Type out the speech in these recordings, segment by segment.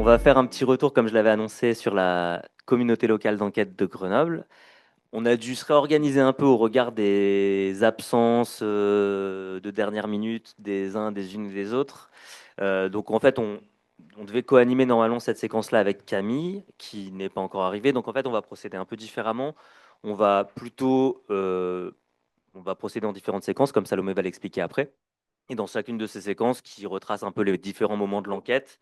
va faire un petit retour, comme je l'avais annoncé, sur la communauté locale d'enquête de Grenoble. On a dû se réorganiser un peu au regard des absences de dernière minute des uns, des unes et des autres. Donc en fait, on devait co-animer normalement cette séquence-là avec Camille, qui n'est pas encore arrivée. Donc en fait, on va procéder un peu différemment. On va plutôt, on va procéder en différentes séquences, comme Salomé va l'expliquer après. Et dans chacune de ces séquences qui retracent un peu les différents moments de l'enquête,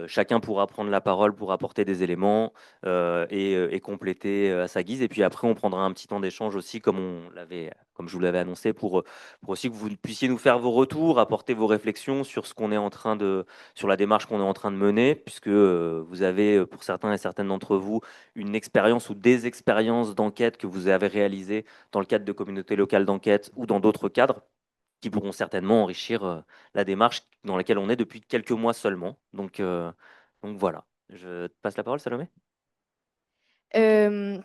chacun pourra prendre la parole pour apporter des éléments et compléter à sa guise. Et puis après, on prendra un petit temps d'échange aussi, comme je vous l'avais annoncé, pour aussi que vous puissiez nous faire vos retours, apporter vos réflexions sur ce qu'on est en train sur la démarche qu'on est en train de mener, puisque vous avez, pour certains et certaines d'entre vous, une expérience ou des expériences d'enquête que vous avez réalisées dans le cadre de communautés locales d'enquête ou dans d'autres cadres qui pourront certainement enrichir la démarche dans laquelle on est depuis quelques mois seulement. Donc voilà. Je te passe la parole, Salomé. Euh,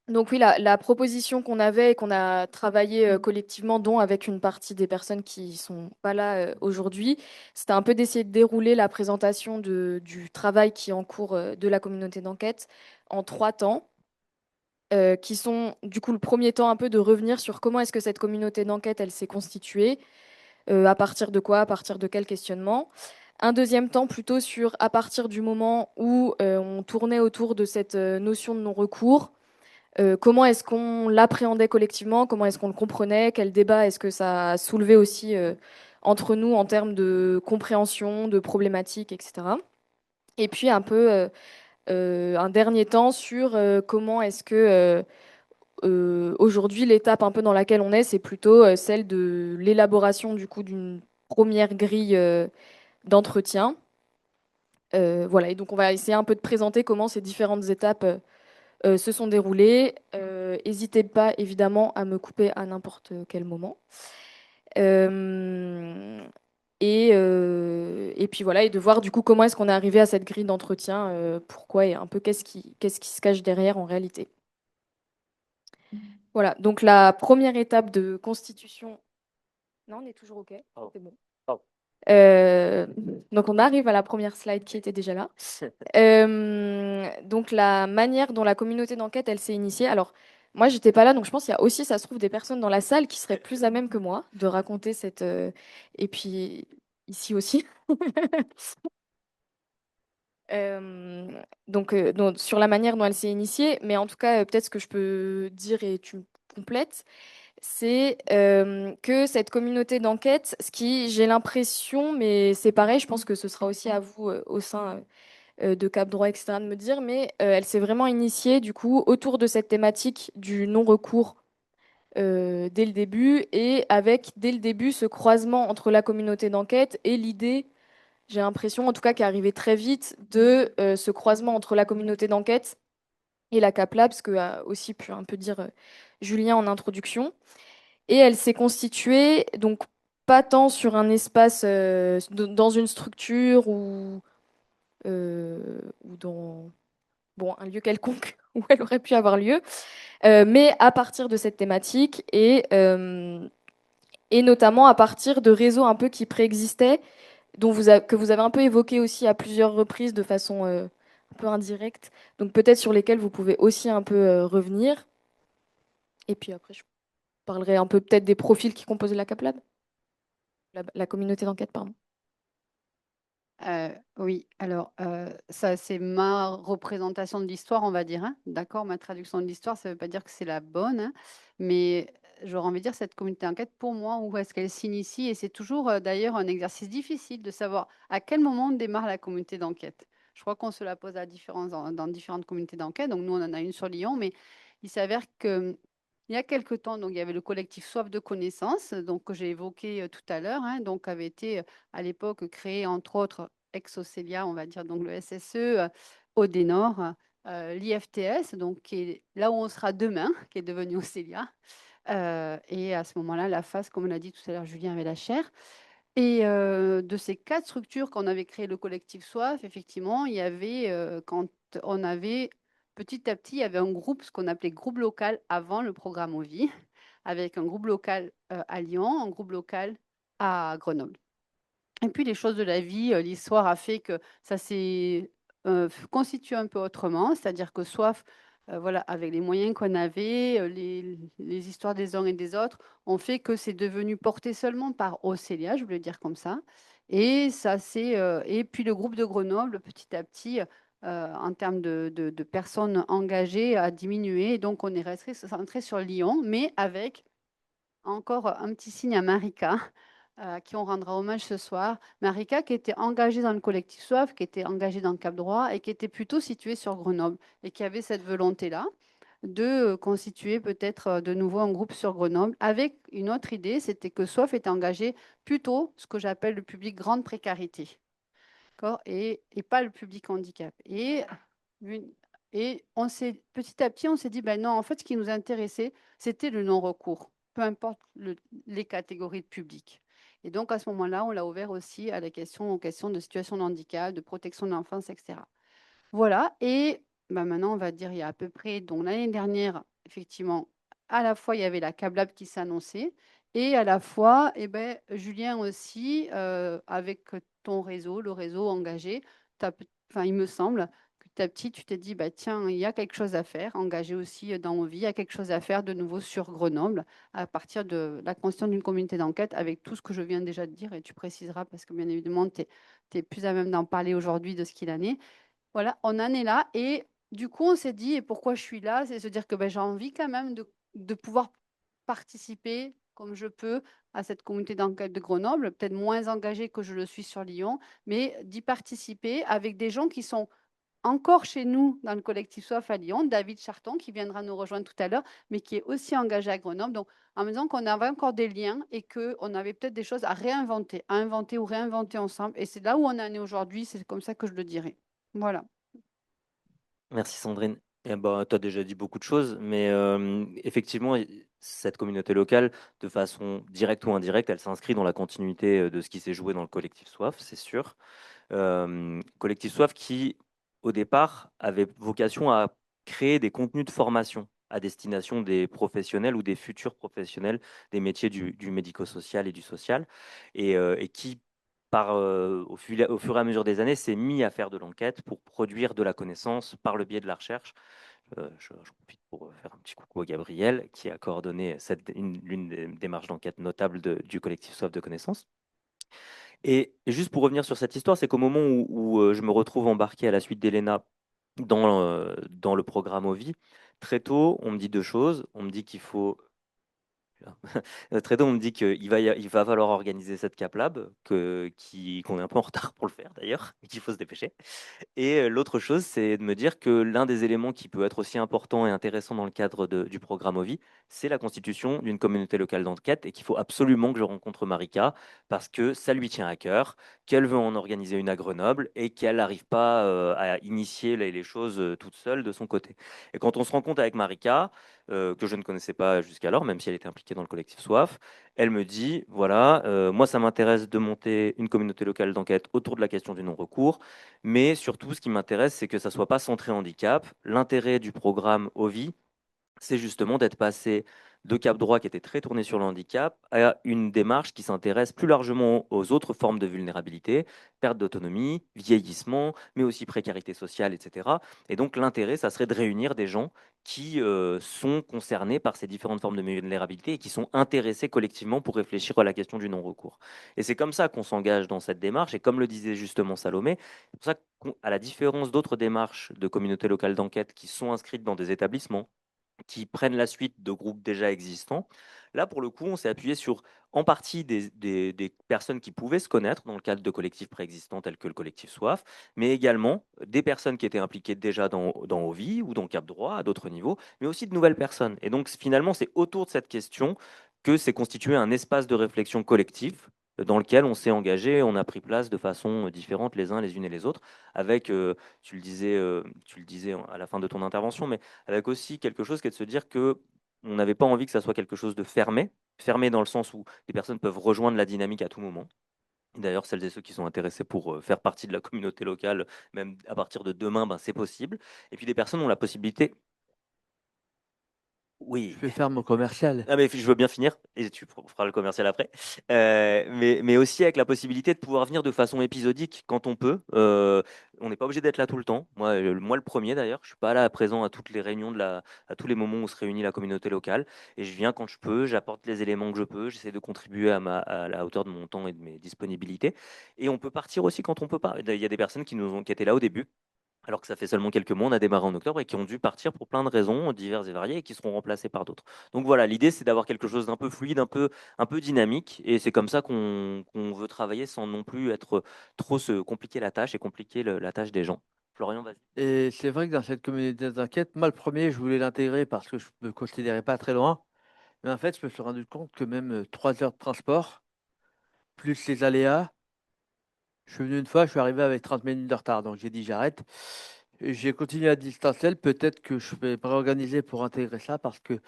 donc oui, la proposition qu'on avait et qu'on a travaillé collectivement, dont avec une partie des personnes qui sont pas là aujourd'hui, c'était un peu d'essayer de dérouler la présentation du travail qui est en cours de la communauté d'enquête en 3 temps, qui sont du coup le premier temps un peu de revenir sur comment est-ce que cette communauté d'enquête elle s'est constituée, à partir de quoi, à partir de quel questionnement. Un deuxième temps plutôt sur à partir du moment où on tournait autour de cette notion de non-recours. Comment est-ce qu'on l'appréhendait collectivement? Comment est-ce qu'on le comprenait? Quel débat est-ce que ça a soulevé aussi entre nous en termes de compréhension, de problématiques, etc. Et puis un peu un dernier temps sur comment est-ce que aujourd'hui l'étape un peu dans laquelle on est, c'est plutôt celle de l'élaboration du coup d'une première grille d'entretien. Voilà, et donc on va essayer un peu de présenter comment ces différentes étapes se sont déroulées. N'hésitez pas évidemment à me couper à n'importe quel moment. Euh, et puis voilà, et de voir du coup comment est-ce qu'on est arrivé à cette grille d'entretien, pourquoi et un peu qu'est-ce qui se cache derrière en réalité. Voilà, donc la première étape de constitution. Non, on est toujours OK. Oh, C'est bon. oh. Euh, donc on arrive à la première slide qui était déjà là. Donc la manière dont la communauté d'enquête elle s'est initiée. Alors moi j'étais pas là, donc je pense qu'il y a aussi, ça se trouve, des personnes dans la salle qui seraient plus à même que moi de raconter cette. Et puis ici aussi. Donc, sur la manière dont elle s'est initiée, mais en tout cas peut-être ce que je peux dire et tu me complètes, c'est que cette communauté d'enquête, ce qui j'ai l'impression, mais c'est pareil, je pense que ce sera aussi à vous au sein de Cap Droit, etc., de me dire, mais elle s'est vraiment initiée du coup autour de cette thématique du non-recours dès le début et avec dès le début ce croisement entre la communauté d'enquête et l'idée, j'ai l'impression en tout cas qui est arrivée très vite, de ce croisement entre la communauté d'enquête et la CAPLAB, ce que a aussi pu un peu dire Julien en introduction. Et elle s'est constituée donc pas tant sur un espace dans une structure ou dans bon, un lieu quelconque où elle aurait pu avoir lieu, mais à partir de cette thématique et notamment à partir de réseaux un peu qui préexistaient, que vous avez un peu évoqué aussi à plusieurs reprises de façon un peu indirecte, donc peut-être sur lesquels vous pouvez aussi un peu revenir. Et puis après, je parlerai un peu peut-être des profils qui composent la CAPLAB, la communauté d'enquête, pardon. Oui, alors ça c'est ma représentation de l'histoire, on va dire, hein. D'accord, ma traduction de l'histoire, ça ne veut pas dire que c'est la bonne, hein, mais j'aurais envie de dire cette communauté d'enquête, pour moi, où est-ce qu'elle s'initie? Et c'est toujours d'ailleurs un exercice difficile de savoir à quel moment on démarre la communauté d'enquête. Je crois qu'on se la pose dans différentes communautés d'enquête. Donc nous, on en a une sur Lyon, mais il s'avère que il y a quelque temps, donc il y avait le collectif Soif de connaissances, donc que j'ai évoqué tout à l'heure, hein, donc avait été à l'époque créé entre autres ex-Océlia, on va dire, donc le SSE, Odenor, l'IFTS, donc qui est là où on sera demain, qui est devenu Océlia. Et à ce moment-là, la phase, comme on l'a dit tout à l'heure, Julien avait la chair. Et de ces 4 structures qu'on avait créé le collectif Soif, effectivement, il y avait, quand on avait, petit à petit, il y avait un groupe, ce qu'on appelait groupe local avant le programme OVI, avec un groupe local à Lyon, un groupe local à Grenoble. Et puis les choses de la vie, l'histoire a fait que ça s'est constitué un peu autrement, c'est-à-dire que soit, voilà, avec les moyens qu'on avait, les histoires des uns et des autres ont fait que c'est devenu porté seulement par Océlia, je vais le dire comme ça. Et ça c'est, et puis le groupe de Grenoble, petit à petit, en termes de personnes engagées, a diminué. Et donc on est resté centré sur Lyon, mais avec encore un petit signe à Marika, à qui on rendra hommage ce soir. Marika qui était engagée dans le collectif Soif, qui était engagée dans Cap Droit et qui était plutôt située sur Grenoble et qui avait cette volonté-là de constituer peut-être de nouveau un groupe sur Grenoble avec une autre idée, c'était que Soif était engagé plutôt ce que j'appelle le public grande précarité. D'accord, et pas le public handicap. Et on s'est petit à petit, on s'est dit, ben non, en fait, ce qui nous intéressait, c'était le non-recours, peu importe les catégories de public. Et donc, à ce moment-là, on l'a ouvert aussi à la question, aux questions de situation de handicap, de protection de l'enfance, etc. Voilà, et ben maintenant, on va dire, il y a à peu près, donc l'année dernière, effectivement, à la fois, il y avait la CABLAB qui s'annonçait, et à la fois, eh ben, Julien aussi, avec ton réseau, le réseau engagé, enfin, il me semble que petit à petit, tu t'es dit, bah, tiens, il y a quelque chose à faire, engagé aussi dans nos vies, il y a quelque chose à faire de nouveau sur Grenoble, à partir de la constitution d'une communauté d'enquête, avec tout ce que je viens déjà de dire, et tu préciseras, parce que bien évidemment, tu es plus à même d'en parler aujourd'hui de ce qu'il en est. Voilà, on en est là. Et du coup, on s'est dit, et pourquoi je suis là, c'est se dire que ben, j'ai envie quand même de pouvoir participer comme je peux à cette communauté d'enquête de Grenoble, peut-être moins engagée que je le suis sur Lyon, mais d'y participer avec des gens qui sont encore chez nous dans le collectif Soif à Lyon, David Charton, qui viendra nous rejoindre tout à l'heure, mais qui est aussi engagé à Grenoble. Donc, en me disant qu'on avait encore des liens et qu'on avait peut-être des choses à réinventer, à inventer ou réinventer ensemble. Et c'est là où on en est aujourd'hui, c'est comme ça que je le dirais. Voilà. Merci Sandrine. Eh ben, tu as déjà dit beaucoup de choses, mais effectivement, cette communauté locale, de façon directe ou indirecte, elle s'inscrit dans la continuité de ce qui s'est joué dans le collectif Soif, c'est sûr. Collectif Soif qui, au départ, avait vocation à créer des contenus de formation à destination des professionnels ou des futurs professionnels des métiers du médico-social et du social, et qui, au fur et à mesure des années, s'est mis à faire de l'enquête pour produire de la connaissance par le biais de la recherche. Je profite pour faire un petit coucou à Gabriel, qui a coordonné l'une des démarches d'enquête notables du collectif Soif de connaissances. Et juste pour revenir sur cette histoire, c'est qu'au moment où je me retrouve embarqué à la suite d'Elena dans le programme OVI, très tôt, on me dit deux choses. On me dit qu'il faut très tôt, on me dit il va falloir organiser cette Cap Lab, qu'on est un peu en retard pour le faire d'ailleurs, et qu'il faut se dépêcher. Et l'autre chose, c'est de me dire que l'un des éléments qui peut être aussi important et intéressant dans le cadre du programme OVI, c'est la constitution d'une communauté locale d'enquête et qu'il faut absolument que je rencontre Marika parce que ça lui tient à cœur, qu'elle veut en organiser une à Grenoble et qu'elle n'arrive pas à initier les choses toute seule de son côté. Et quand on se rend compte avec Marika, que je ne connaissais pas jusqu'alors, même si elle était impliquée dans le collectif Soif, elle me dit, voilà, moi ça m'intéresse de monter une communauté locale d'enquête autour de la question du non-recours. Mais surtout, ce qui m'intéresse, c'est que ça ne soit pas centré handicap. L'intérêt du programme OVI, c'est justement d'être passé de Cap Droit, qui était très tourné sur le handicap, à une démarche qui s'intéresse plus largement aux autres formes de vulnérabilité, perte d'autonomie, vieillissement, mais aussi précarité sociale, etc. Et donc l'intérêt, ça serait de réunir des gens qui sont concernés par ces différentes formes de vulnérabilité et qui sont intéressés collectivement pour réfléchir à la question du non-recours. Et c'est comme ça qu'on s'engage dans cette démarche. Et comme le disait justement Salomé, c'est pour ça qu'à la différence d'autres démarches de communautés locales d'enquête qui sont inscrites dans des établissements, qui prennent la suite de groupes déjà existants. Là, pour le coup, on s'est appuyé sur, en partie, des personnes qui pouvaient se connaître dans le cadre de collectifs préexistants tels que le collectif Soif, mais également des personnes qui étaient impliquées déjà dans OVI ou dans Cap Droit à d'autres niveaux, mais aussi de nouvelles personnes. Et donc, finalement, c'est autour de cette question que s'est constitué un espace de réflexion collectif dans lequel on s'est engagé, on a pris place de façon différente les uns les unes et les autres, avec, tu le disais à la fin de ton intervention, mais avec aussi quelque chose qui est de se dire que on n'avait pas envie que ça soit quelque chose de fermé, fermé dans le sens où les personnes peuvent rejoindre la dynamique à tout moment. D'ailleurs, celles et ceux qui sont intéressés pour faire partie de la communauté locale, même à partir de demain, ben, c'est possible. Et puis des personnes ont la possibilité Oui. Je vais faire mon commercial. Ah mais je veux bien finir et tu feras le commercial après. Mais aussi avec la possibilité de pouvoir venir de façon épisodique quand on peut. On n'est pas obligé d'être là tout le temps. Moi le premier d'ailleurs, je suis pas là présent à toutes les réunions à tous les moments où se réunit la communauté locale. Et je viens quand je peux, j'apporte les éléments que je peux, j'essaie de contribuer à la hauteur de mon temps et de mes disponibilités. Et on peut partir aussi quand on peut pas. Il y a des personnes qui étaient là au début alors que ça fait seulement quelques mois, on a démarré en octobre et qui ont dû partir pour plein de raisons diverses et variées et qui seront remplacés par d'autres. Donc voilà, l'idée c'est d'avoir quelque chose d'un peu fluide, un peu dynamique et c'est comme ça qu'on veut travailler sans non plus être trop se compliquer la tâche et compliquer la tâche des gens. Florian, vas-y. Et c'est vrai que dans cette communauté d'enquête, moi, le premier, je voulais l'intégrer parce que je me considérais pas très loin. Mais en fait, je me suis rendu compte que même 3 heures de transport, plus les aléas, je suis venu une fois, je suis arrivé avec 30 minutes de retard. Donc j'ai dit j'arrête. Et j'ai continué à distanciel. Peut-être que je vais me réorganiser pour intégrer ça parce que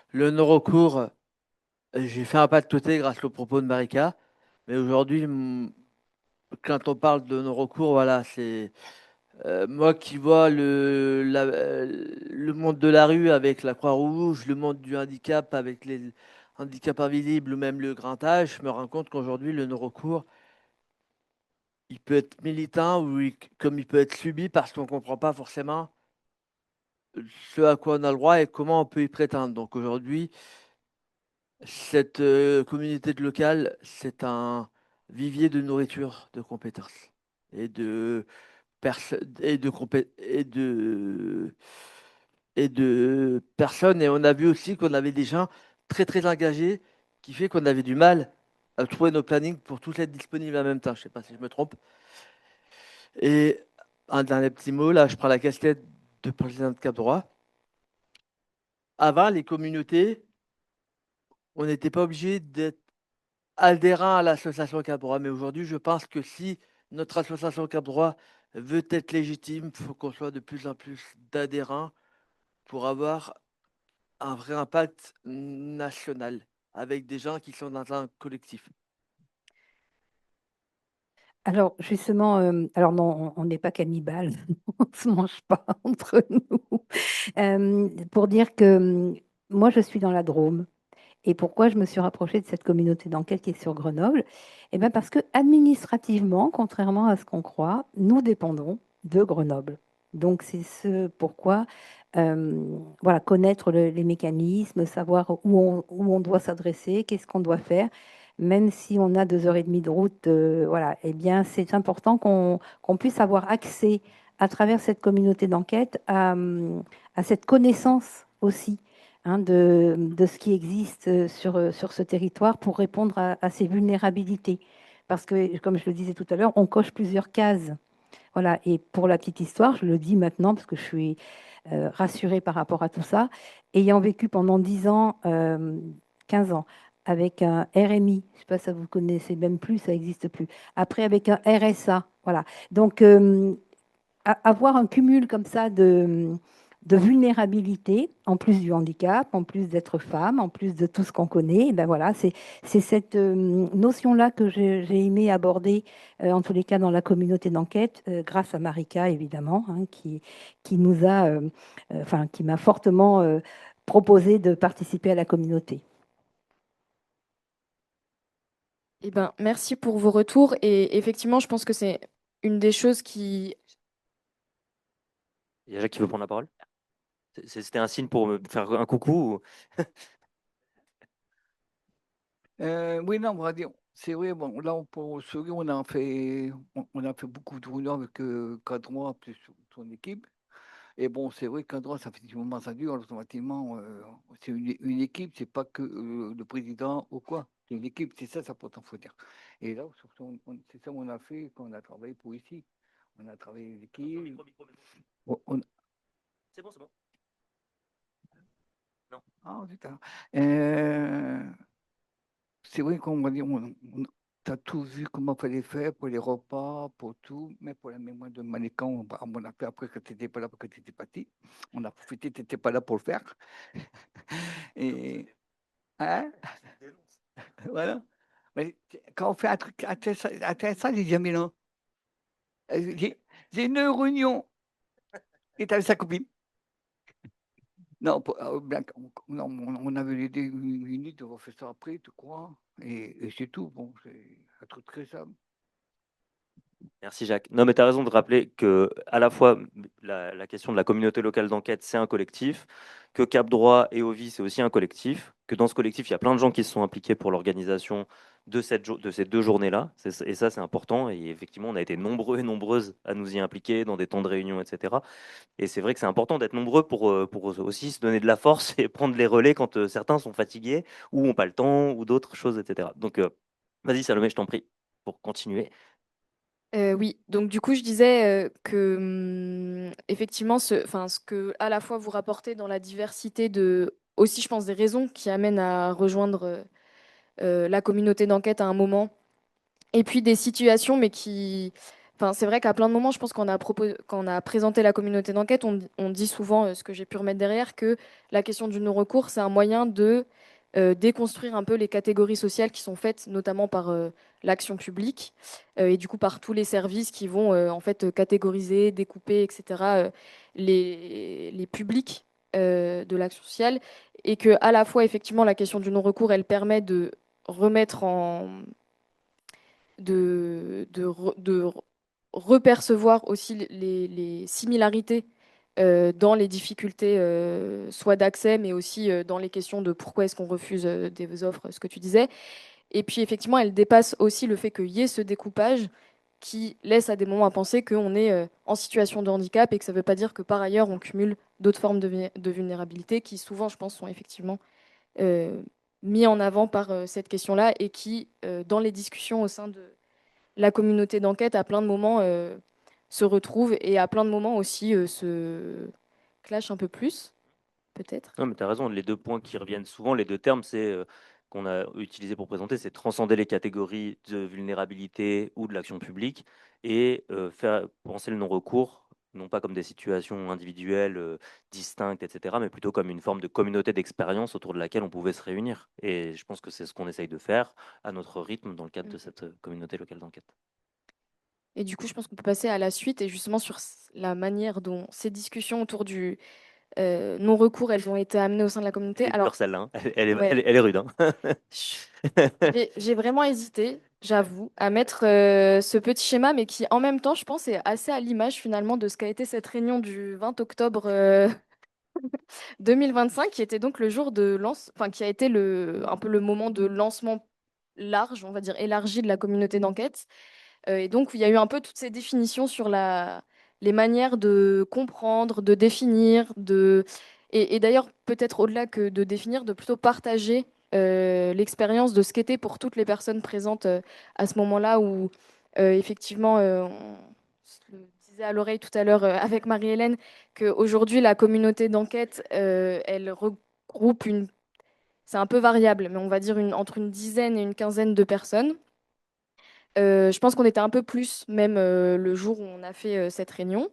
le non-recours, j'ai fait un pas de côté grâce aux propos de Marika. Mais aujourd'hui, quand on parle de non-recours, voilà, c'est moi qui vois le monde de la rue avec la Croix-Rouge, le monde du handicap avec les handicaps invisibles ou même le grand âge, je me rends compte qu'aujourd'hui, le non-recours, il peut être militant ou comme il peut être subi parce qu'on ne comprend pas forcément ce à quoi on a le droit et comment on peut y prétendre. Donc aujourd'hui, cette communauté de locale, c'est un vivier de nourriture de compétences et de et de personnes. Et on a vu aussi qu'on avait des gens très très engagés, qui fait qu'on avait du mal à trouver nos plannings pour tous être disponibles en même temps. Je ne sais pas si je me trompe. Et un dernier petit mot, là, je prends la casquette de président de Cap Droit. Avant, les communautés, on n'était pas obligé d'être adhérent à l'association Cap Droit. Mais aujourd'hui, je pense que si notre association Cap Droit veut être légitime, il faut qu'on soit de plus en plus d'adhérents pour avoir un vrai impact national avec des gens qui sont dans un collectif. Alors justement, alors non, on n'est pas cannibales, on ne se mange pas entre nous. Pour dire que moi, je suis dans la Drôme. Et pourquoi je me suis rapprochée de cette communauté d'enquête qui est sur Grenoble? Eh bien parce que administrativement, contrairement à ce qu'on croit, nous dépendons de Grenoble. Donc c'est ce pourquoi, voilà, connaître les mécanismes, savoir où on doit s'adresser, qu'est-ce qu'on doit faire, même si on a 2 heures et demie de route, voilà, eh bien c'est important qu'on puisse avoir accès à travers cette communauté d'enquête à cette connaissance aussi, hein, de ce qui existe sur ce territoire pour répondre à ces vulnérabilités. Parce que, comme je le disais tout à l'heure, on coche plusieurs cases. Voilà. Et pour la petite histoire, je le dis maintenant parce que je suis rassurée par rapport à tout ça. Ayant vécu pendant 10 ans, 15 ans, avec un RMI, je ne sais pas si vous connaissez même plus, ça n'existe plus. Après, avec un RSA. Voilà. Donc, avoir un cumul comme ça de vulnérabilité, en plus du handicap, en plus d'être femme, en plus de tout ce qu'on connaît, et ben voilà, c'est cette notion-là que j'ai aimé aborder, en tous les cas dans la communauté d'enquête, grâce à Marika, évidemment, hein, qui nous a, enfin, qui m'a fortement proposé de participer à la communauté. Eh ben, merci pour vos retours. Et effectivement, je pense que c'est une des choses qui... Il y a Jacques qui veut prendre la parole. C'était un signe pour me faire un coucou. Oui, non, on va dire, c'est vrai, bon, là, pour Souris, on a fait beaucoup de réunions avec Cadroit plus son équipe. Et bon, c'est vrai que Cadroit, ça fait du moment que ça dure, automatiquement, c'est une équipe, c'est pas que le président ou quoi. C'est une équipe, c'est ça, faut dire. Et là, surtout, c'est ça qu'on a fait quand on a travaillé pour ici. On a travaillé l'équipe. C'est bon, c'est bon. Non. Ah, putain. C'est vrai qu'on va dire, t'as tout vu comment il fallait faire pour les repas, pour tout, mais pour la mémoire de Manécan, on a fait après que tu n'étais pas là, parce que tu étais parti. On a profité, tu n'étais pas là pour le faire. Et, hein? Voilà. Mais quand on fait un truc intéressant, j'ai dit, mais non, j'ai une réunion, et t'avais sa copine. Non, non, on avait l'idée une minute, on va faire ça après, tu crois, et c'est tout. Bon, c'est un truc très simple. Merci Jacques. Non, mais tu as raison de rappeler que à la fois la question de la communauté locale d'enquête, c'est un collectif, que Cap Droit et OVI, c'est aussi un collectif, que dans ce collectif, il y a plein de gens qui se sont impliqués pour l'organisation de ces 2 journées-là. Et ça, c'est important. Et effectivement, on a été nombreux et nombreuses à nous y impliquer dans des temps de réunion, etc. Et c'est vrai que c'est important d'être nombreux pour aussi se donner de la force et prendre les relais quand certains sont fatigués ou n'ont pas le temps ou d'autres choses, etc. Donc, vas-y Salomé, je t'en prie, pour continuer. Oui, donc du coup, je disais que effectivement, ce que à la fois vous rapportez dans la diversité de, aussi, je pense, des raisons qui amènent à rejoindre la communauté d'enquête à un moment, et puis des situations, mais qui, enfin, c'est vrai qu'à plein de moments, je pense quand on a présenté la communauté d'enquête, on dit souvent ce que j'ai pu remettre derrière, que la question du non-recours, c'est un moyen de déconstruire un peu les catégories sociales qui sont faites, notamment par l'action publique, et du coup par tous les services qui vont en fait catégoriser, découper, etc., les publics de l'action sociale, et que à la fois, effectivement, la question du non-recours, elle permet de remettre en de repercevoir aussi les similarités dans les difficultés, soit d'accès, mais aussi dans les questions de pourquoi est-ce qu'on refuse des offres, ce que tu disais. Et puis effectivement, elle dépasse aussi le fait qu'il y ait ce découpage qui laisse à des moments à penser qu'on est en situation de handicap et que ça ne veut pas dire que par ailleurs on cumule d'autres formes de vulnérabilité qui souvent, je pense, sont effectivement euh, mis en avant par cette question-là et qui, dans les discussions au sein de la communauté d'enquête, à plein de moments, se retrouve et à plein de moments aussi se clash un peu plus, peut-être. Non, mais tu as raison, les 2 points qui reviennent souvent, les 2 termes, qu'on a utilisés pour présenter, c'est transcender les catégories de vulnérabilité ou de l'action publique et faire penser le non-recours, non pas comme des situations individuelles, distinctes et cetera, mais plutôt comme une forme de communauté d'expérience autour de laquelle on pouvait se réunir et je pense que c'est ce qu'on essaye de faire à notre rythme dans le cadre de Mm. cette, communauté locale d'enquête. Et du coup, je pense qu'on peut passer à la suite et justement sur la manière dont ces discussions autour du non-recours, elles ont été amenées au sein de la Elle communauté. est dure Alors, celle-là, hein. Elle est ouais, elle est rude, hein. j'ai vraiment hésité, j'avoue, à mettre ce petit schéma, mais qui en même temps, je pense, est assez à l'image finalement de ce qu'a été cette réunion du 20 octobre 2025, qui était donc le jour de enfin, qui a été un peu le moment de lancement large, on va dire élargi de la communauté d'enquête. Et donc, il y a eu un peu toutes ces définitions sur les manières de comprendre, de définir, et d'ailleurs, peut-être au-delà que de définir, de plutôt partager l'expérience de ce qu'était pour toutes les personnes présentes à ce moment-là où, effectivement, on se le disait à l'oreille tout à l'heure avec Marie-Hélène, qu'aujourd'hui, la communauté d'enquête, elle regroupe c'est un peu variable, mais on va dire entre une dizaine et une quinzaine de personnes. Je pense qu'on était un peu plus, même le jour où on a fait cette réunion.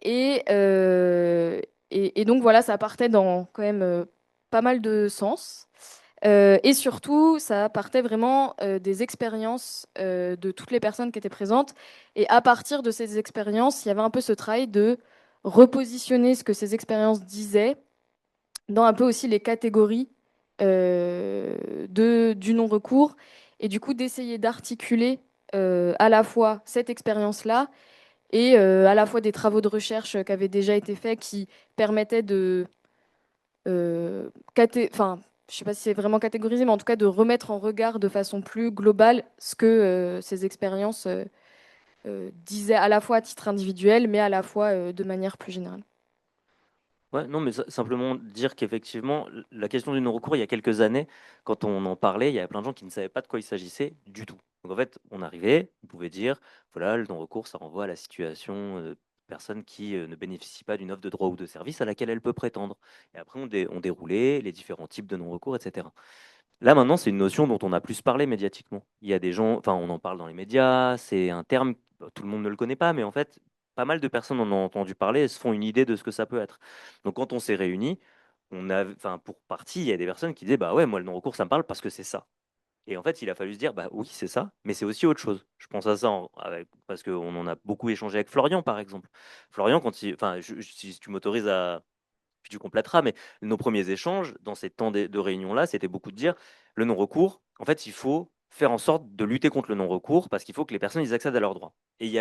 Et, euh, et donc voilà, ça partait dans quand même pas mal de sens. Et surtout, ça partait vraiment des expériences de toutes les personnes qui étaient présentes. Et à partir de ces expériences, il y avait un peu ce travail de repositionner ce que ces expériences disaient dans un peu aussi les catégories du non-recours, et du coup d'essayer d'articuler à la fois cette expérience-là et à la fois des travaux de recherche qui avaient déjà été faits qui permettaient de, enfin, je ne sais pas si c'est vraiment catégorisé, mais en tout cas de remettre en regard de façon plus globale ce que ces expériences disaient à la fois à titre individuel, mais à la fois de manière plus générale. Ouais, non, mais simplement dire qu'effectivement, la question du non-recours, il y a quelques années, quand on en parlait, il y avait plein de gens qui ne savaient pas de quoi il s'agissait du tout. Donc en fait, on arrivait, on pouvait dire, voilà, le non-recours, ça renvoie à la situation personne qui ne bénéficie pas d'une offre de droit ou de service à laquelle elle peut prétendre. Et après, on déroulait les différents types de non-recours, etc. Là, maintenant, c'est une notion dont on a plus parlé médiatiquement. Il y a des gens, enfin, on en parle dans les médias, c'est un terme, tout le monde ne le connaît pas, mais en fait, pas mal de personnes en ont entendu parler et se font une idée de ce que ça peut être. Donc, quand on s'est réunis, enfin, pour partie, il y a des personnes qui disaient, bah ouais, moi, le non-recours, ça me parle parce que c'est ça. Et en fait, il a fallu se dire, bah oui, c'est ça, mais c'est aussi autre chose. Je pense à ça parce qu'on en a beaucoup échangé avec Florian, par exemple. Florian, si tu m'autorises puis tu compléteras, mais nos premiers échanges dans ces temps de réunion-là, c'était beaucoup de dire le non-recours, en fait, il faut faire en sorte de lutter contre le non-recours parce qu'il faut que les personnes ils accèdent à leurs droits. Et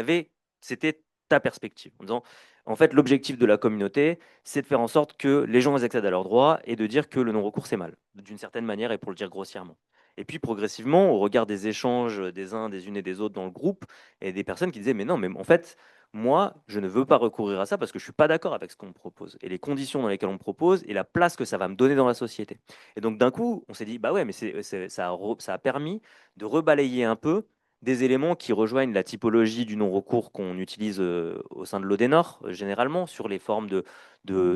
c'était ta perspective en disant, en fait, l'objectif de la communauté, c'est de faire en sorte que les gens ils accèdent à leurs droits et de dire que le non-recours c'est mal, d'une certaine manière et pour le dire grossièrement. Et puis progressivement, au regard des échanges des uns, des unes et des autres dans le groupe, et des personnes qui disaient mais non, mais en fait, moi, je ne veux pas recourir à ça parce que je suis pas d'accord avec ce qu'on me propose et les conditions dans lesquelles on me propose et la place que ça va me donner dans la société. Et donc d'un coup, on s'est dit bah ouais, mais ça a permis de rebalayer un peu des éléments qui rejoignent la typologie du non-recours qu'on utilise au sein de l'Odénor, généralement, sur les formes de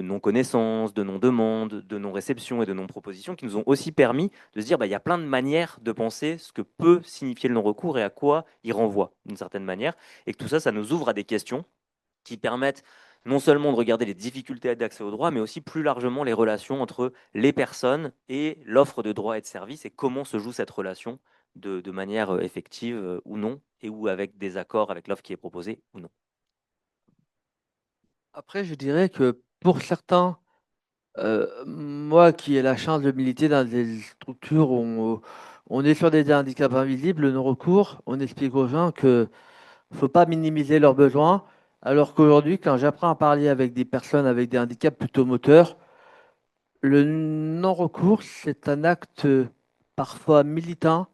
non-connaissance, de non-demande, de non-réception et de non-proposition, qui nous ont aussi permis de se dire bah, il y a plein de manières de penser ce que peut signifier le non-recours et à quoi il renvoie, d'une certaine manière, et que tout ça, ça nous ouvre à des questions qui permettent non seulement de regarder les difficultés d'accès aux droits, mais aussi plus largement les relations entre les personnes et l'offre de droits et de services et comment se joue cette relation de manière effective ou non, et ou avec des accords avec l'offre qui est proposée ou non. Après, je dirais que pour certains, moi qui ai la chance de militer dans des structures où on est sur des handicaps invisibles, le non-recours, on explique aux gens que faut pas minimiser leurs besoins, alors qu'aujourd'hui, quand j'apprends à parler avec des personnes avec des handicaps plutôt moteurs, le non-recours, c'est un acte parfois militant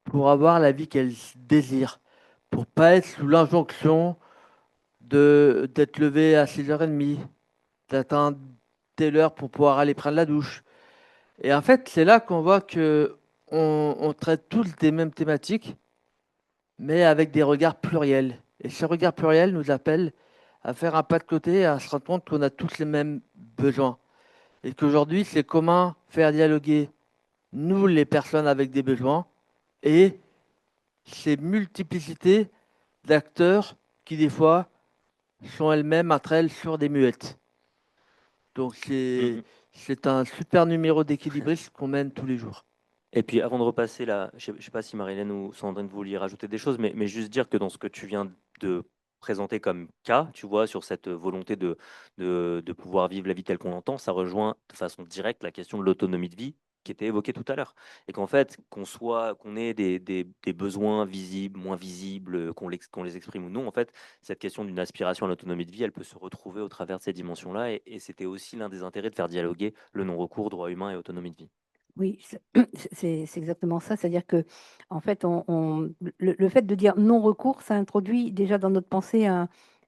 pour avoir la vie qu'elles désirent, pour pas être sous l'injonction d'être levé à 6h30, d'attendre telle heure pour pouvoir aller prendre la douche. Et en fait, c'est là qu'on voit que on traite tous des mêmes thématiques, mais avec des regards pluriels. Et ce regard pluriel nous appelle à faire un pas de côté et à se rendre compte qu'on a tous les mêmes besoins. Et qu'aujourd'hui, c'est comment faire dialoguer nous, les personnes avec des besoins, et ces multiplicités d'acteurs qui, des fois, sont elles-mêmes entre elles sur des muettes. Donc, Mhm. c'est un super numéro d'équilibriste qu'on mène tous les jours. Et puis avant de repasser là, je ne sais pas si Marilène ou Sandrine vous vouliez rajouter des choses, mais juste dire que dans ce que tu viens de présenter comme cas, tu vois, sur cette volonté de pouvoir vivre la vie telle qu'on l'entend, ça rejoint de façon directe la question de l'autonomie de vie qui était évoquée tout à l'heure. Et qu'en fait, qu'on ait des besoins visibles, moins visibles, qu'on les exprime ou non, en fait, cette question d'une aspiration à l'autonomie de vie, elle peut se retrouver au travers de ces dimensions-là. Et c'était aussi l'un des intérêts de faire dialoguer le non-recours, droit humain et autonomie de vie. Oui, c'est exactement ça. C'est-à-dire que, en fait, le fait de dire non-recours, ça introduit déjà dans notre pensée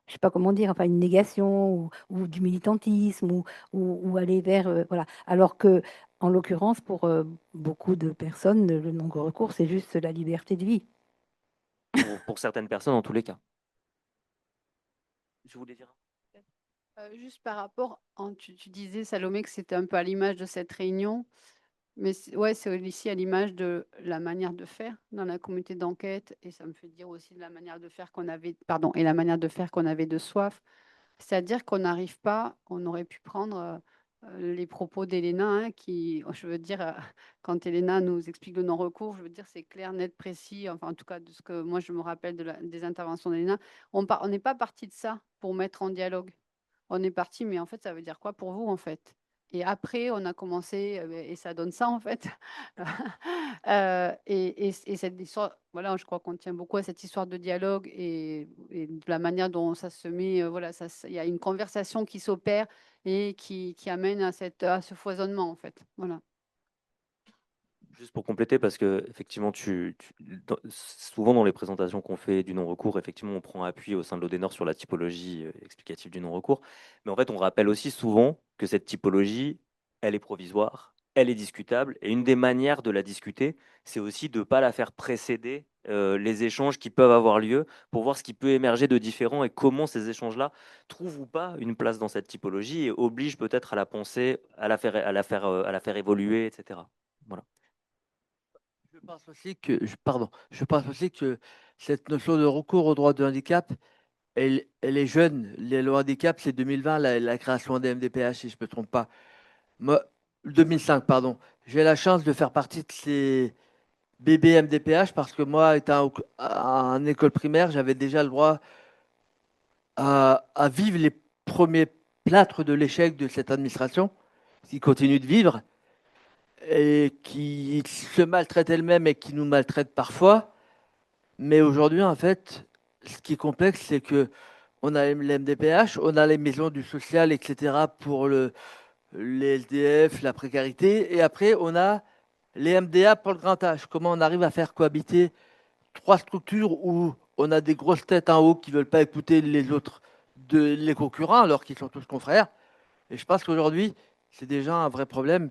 je sais pas comment dire, enfin une négation ou du militantisme ou aller vers, voilà. Alors que, en l'occurrence, pour beaucoup de personnes, le non-recours, c'est juste la liberté de vie. Pour certaines personnes, en tous les cas. Je voulais dire. Juste par rapport, tu disais, Salomé, que c'était un peu à l'image de cette réunion, mais ouais, c'est aussi à l'image de la manière de faire dans la communauté d'enquête, et ça me fait dire aussi de la manière de faire qu'on avait, pardon, et la manière de faire qu'on avait de soif. C'est-à-dire qu'on n'arrive pas, on aurait pu prendre les propos d'Elena, hein, qui, je veux dire, quand Elena nous explique le non-recours, je veux dire, c'est clair, net, précis, enfin, en tout cas, de ce que moi je me rappelle des interventions d'Elena, on n'est pas parti de ça pour mettre en dialogue. On est parti, mais en fait, ça veut dire quoi pour vous, en fait? Et après, on a commencé, et ça donne ça, en fait. Et cette histoire, voilà, je crois qu'on tient beaucoup à cette histoire de dialogue et de la manière dont ça se met, voilà, il y a une conversation qui s'opère et qui amène à ce foisonnement, en fait. Voilà. Juste pour compléter, parce que effectivement, souvent dans les présentations qu'on fait du non-recours, effectivement, on prend appui au sein de l'Odénor sur la typologie explicative du non-recours. Mais en fait, on rappelle aussi souvent que cette typologie, elle est provisoire, elle est discutable. Et une des manières de la discuter, c'est aussi de ne pas la faire précéder les échanges qui peuvent avoir lieu pour voir ce qui peut émerger de différent et comment ces échanges-là trouvent ou pas une place dans cette typologie et obligent peut-être à la penser, à la faire évoluer, etc. Voilà. Je pense aussi que cette notion de recours au droit de handicap, elle est jeune. Le handicap, c'est 2020, la création des MDPH, si je ne me trompe pas. Moi, 2005, pardon. J'ai la chance de faire partie de ces bébés MDPH parce que moi, étant en école primaire, j'avais déjà le droit à vivre les premiers plâtre de l'échec de cette administration qui continue de vivre et qui se maltraite elle-même et qui nous maltraite parfois. Mais aujourd'hui, en fait, ce qui est complexe, c'est que on a les MDPH, on a les maisons du social, etc. pour les SDF, la précarité, et après, on a les MDA pour le grand âge. Comment on arrive à faire cohabiter trois structures où on a des grosses têtes en haut qui ne veulent pas écouter les autres, les concurrents, alors qu'ils sont tous confrères. Et je pense qu'aujourd'hui, c'est déjà un vrai problème.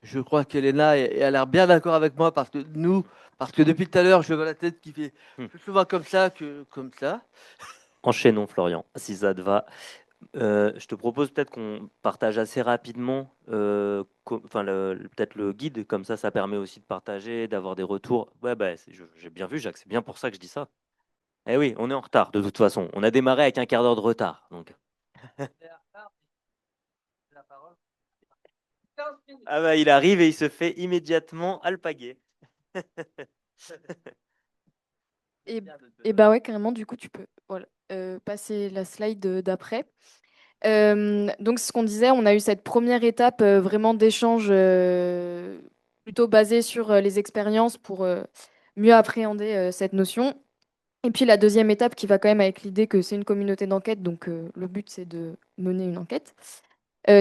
Je crois qu'Elena a l'air bien d'accord avec moi parce que depuis tout à l'heure, je vois la tête qui fait Hmm. plus souvent comme ça que comme ça. Enchaînons, Florian, si ça te va. Je te propose peut-être qu'on partage assez rapidement, enfin peut-être le guide, comme ça permet aussi de partager, d'avoir des retours. Ouais, bah, j'ai bien vu, Jacques, c'est bien pour ça que je dis ça. Eh oui, on est en retard de toute façon. On a démarré avec un quart d'heure de retard. Donc. Ah bah, il arrive et il se fait immédiatement alpaguer. Et bah ouais, carrément, du coup, tu peux voilà, passer la slide d'après. Donc, ce qu'on disait, on a eu cette première étape vraiment d'échange plutôt basée sur les expériences pour mieux appréhender cette notion. Et puis la deuxième étape qui va quand même avec l'idée que c'est une communauté d'enquête, donc le but c'est de mener une enquête.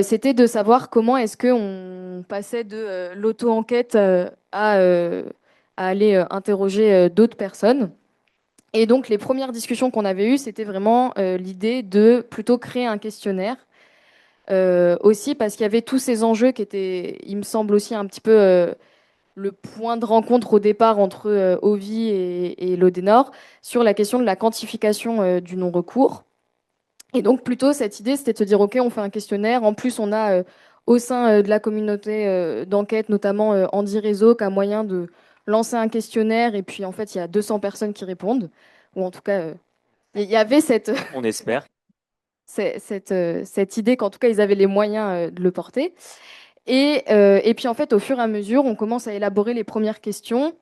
C'était de savoir comment est-ce qu'on passait de l'auto-enquête à aller interroger d'autres personnes. Et donc les premières discussions qu'on avait eues, c'était vraiment l'idée de plutôt créer un questionnaire. Aussi parce qu'il y avait tous ces enjeux qui étaient, il me semble aussi un petit peu le point de rencontre au départ entre Ovi et l'Odenor sur la question de la quantification du non-recours. Et donc plutôt cette idée, c'était de se dire, OK, on fait un questionnaire. En plus, on a au sein de la communauté d'enquête, notamment Andy Réseau, qui a moyen de lancer un questionnaire. Et puis en fait, il y a 200 personnes qui répondent. Ou en tout cas, il y avait cette, On espère. cette idée qu'en tout cas, ils avaient les moyens de le porter. Et puis en fait, au fur et à mesure, on commence à élaborer les premières questions.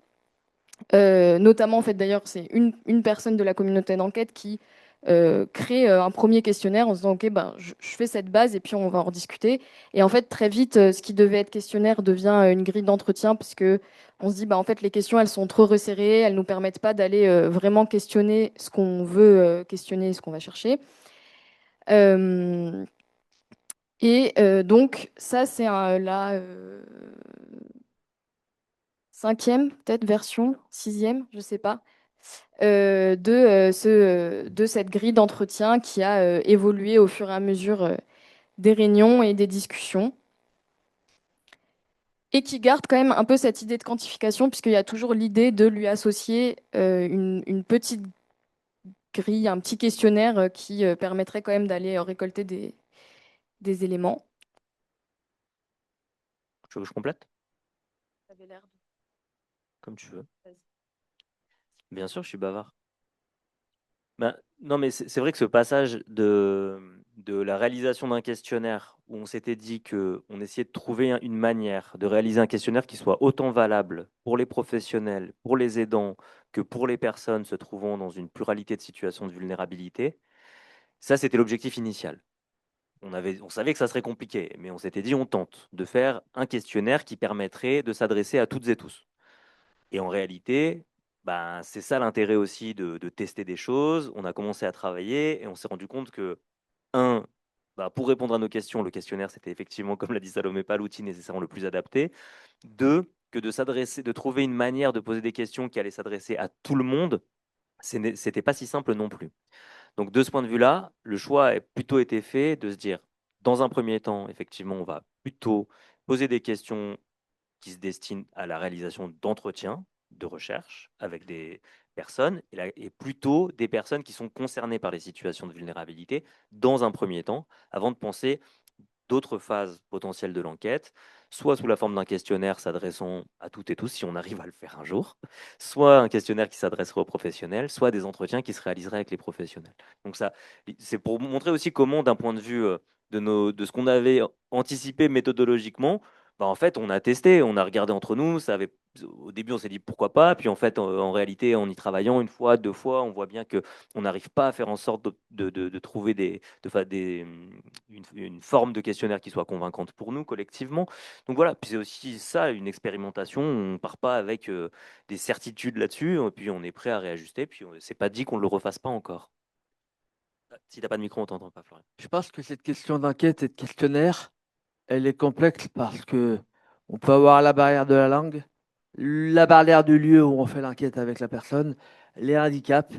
Notamment, en fait, d'ailleurs, c'est une personne de la communauté d'enquête qui crée un premier questionnaire en se disant, OK, ben, je fais cette base et puis on va en rediscuter. Et en fait, très vite, ce qui devait être questionnaire devient une grille d'entretien parce que on se dit, bah, en fait, les questions, elles sont trop resserrées, elles nous permettent pas d'aller vraiment questionner ce qu'on veut questionner, ce qu'on va chercher. Euh, donc, ça, c'est la cinquième, peut-être, version, sixième, je sais pas, de cette grille d'entretien qui a évolué au fur et à mesure des réunions et des discussions. Et qui garde quand même un peu cette idée de quantification, puisqu'il y a toujours l'idée de lui associer une petite grille, un petit questionnaire qui permettrait quand même d'aller récolter des éléments. Tu veux que je complète? Ça avait l'air de- Comme tu veux. Vas-y. Bien sûr, je suis bavard. Ben, non, mais c'est vrai que ce passage de la réalisation d'un questionnaire, où on s'était dit qu'on essayait de trouver une manière de réaliser un questionnaire qui soit autant valable pour les professionnels, pour les aidants, que pour les personnes se trouvant dans une pluralité de situations de vulnérabilité, ça, c'était l'objectif initial. On savait que ça serait compliqué, mais on s'était dit on tente de faire un questionnaire qui permettrait de s'adresser à toutes et tous. Et en réalité, ben, c'est ça l'intérêt aussi de tester des choses. On a commencé à travailler et on s'est rendu compte que, un, bah, pour répondre à nos questions, le questionnaire, c'était effectivement, comme l'a dit Salomé, pas l'outil nécessairement le plus adapté. Deux, que de trouver une manière de poser des questions qui allait s'adresser à tout le monde, c'était pas si simple non plus. Donc de ce point de vue-là, le choix a plutôt été fait de se dire, dans un premier temps, effectivement, on va plutôt poser des questions qui se destinent à la réalisation d'entretiens de recherche avec des personnes et plutôt des personnes qui sont concernées par les situations de vulnérabilité dans un premier temps, avant de penser d'autres phases potentielles de l'enquête, soit sous la forme d'un questionnaire s'adressant à toutes et tous, si on arrive à le faire un jour, soit un questionnaire qui s'adresserait aux professionnels, soit des entretiens qui se réaliseraient avec les professionnels. Donc ça, c'est pour montrer aussi comment, d'un point de vue de ce qu'on avait anticipé méthodologiquement, Bah, en fait, on a testé, on a regardé entre nous, au début, on s'est dit pourquoi pas, puis en fait, en réalité, en y travaillant une fois, 2 fois, on voit bien qu'on n'arrive pas à faire en sorte de trouver une forme de questionnaire qui soit convaincante pour nous collectivement. Donc voilà, puis c'est aussi ça, une expérimentation, on part pas avec, des certitudes là-dessus, et puis on est prêt à réajuster, puis c'est pas dit qu'on le refasse pas encore. Ah, si tu pas de micro, on t'entend pas, Florian. Je pense que cette question d'enquête et de questionnaire, elle est complexe parce que on peut avoir la barrière de la langue, la barrière du lieu où on fait l'enquête avec la personne, les handicaps,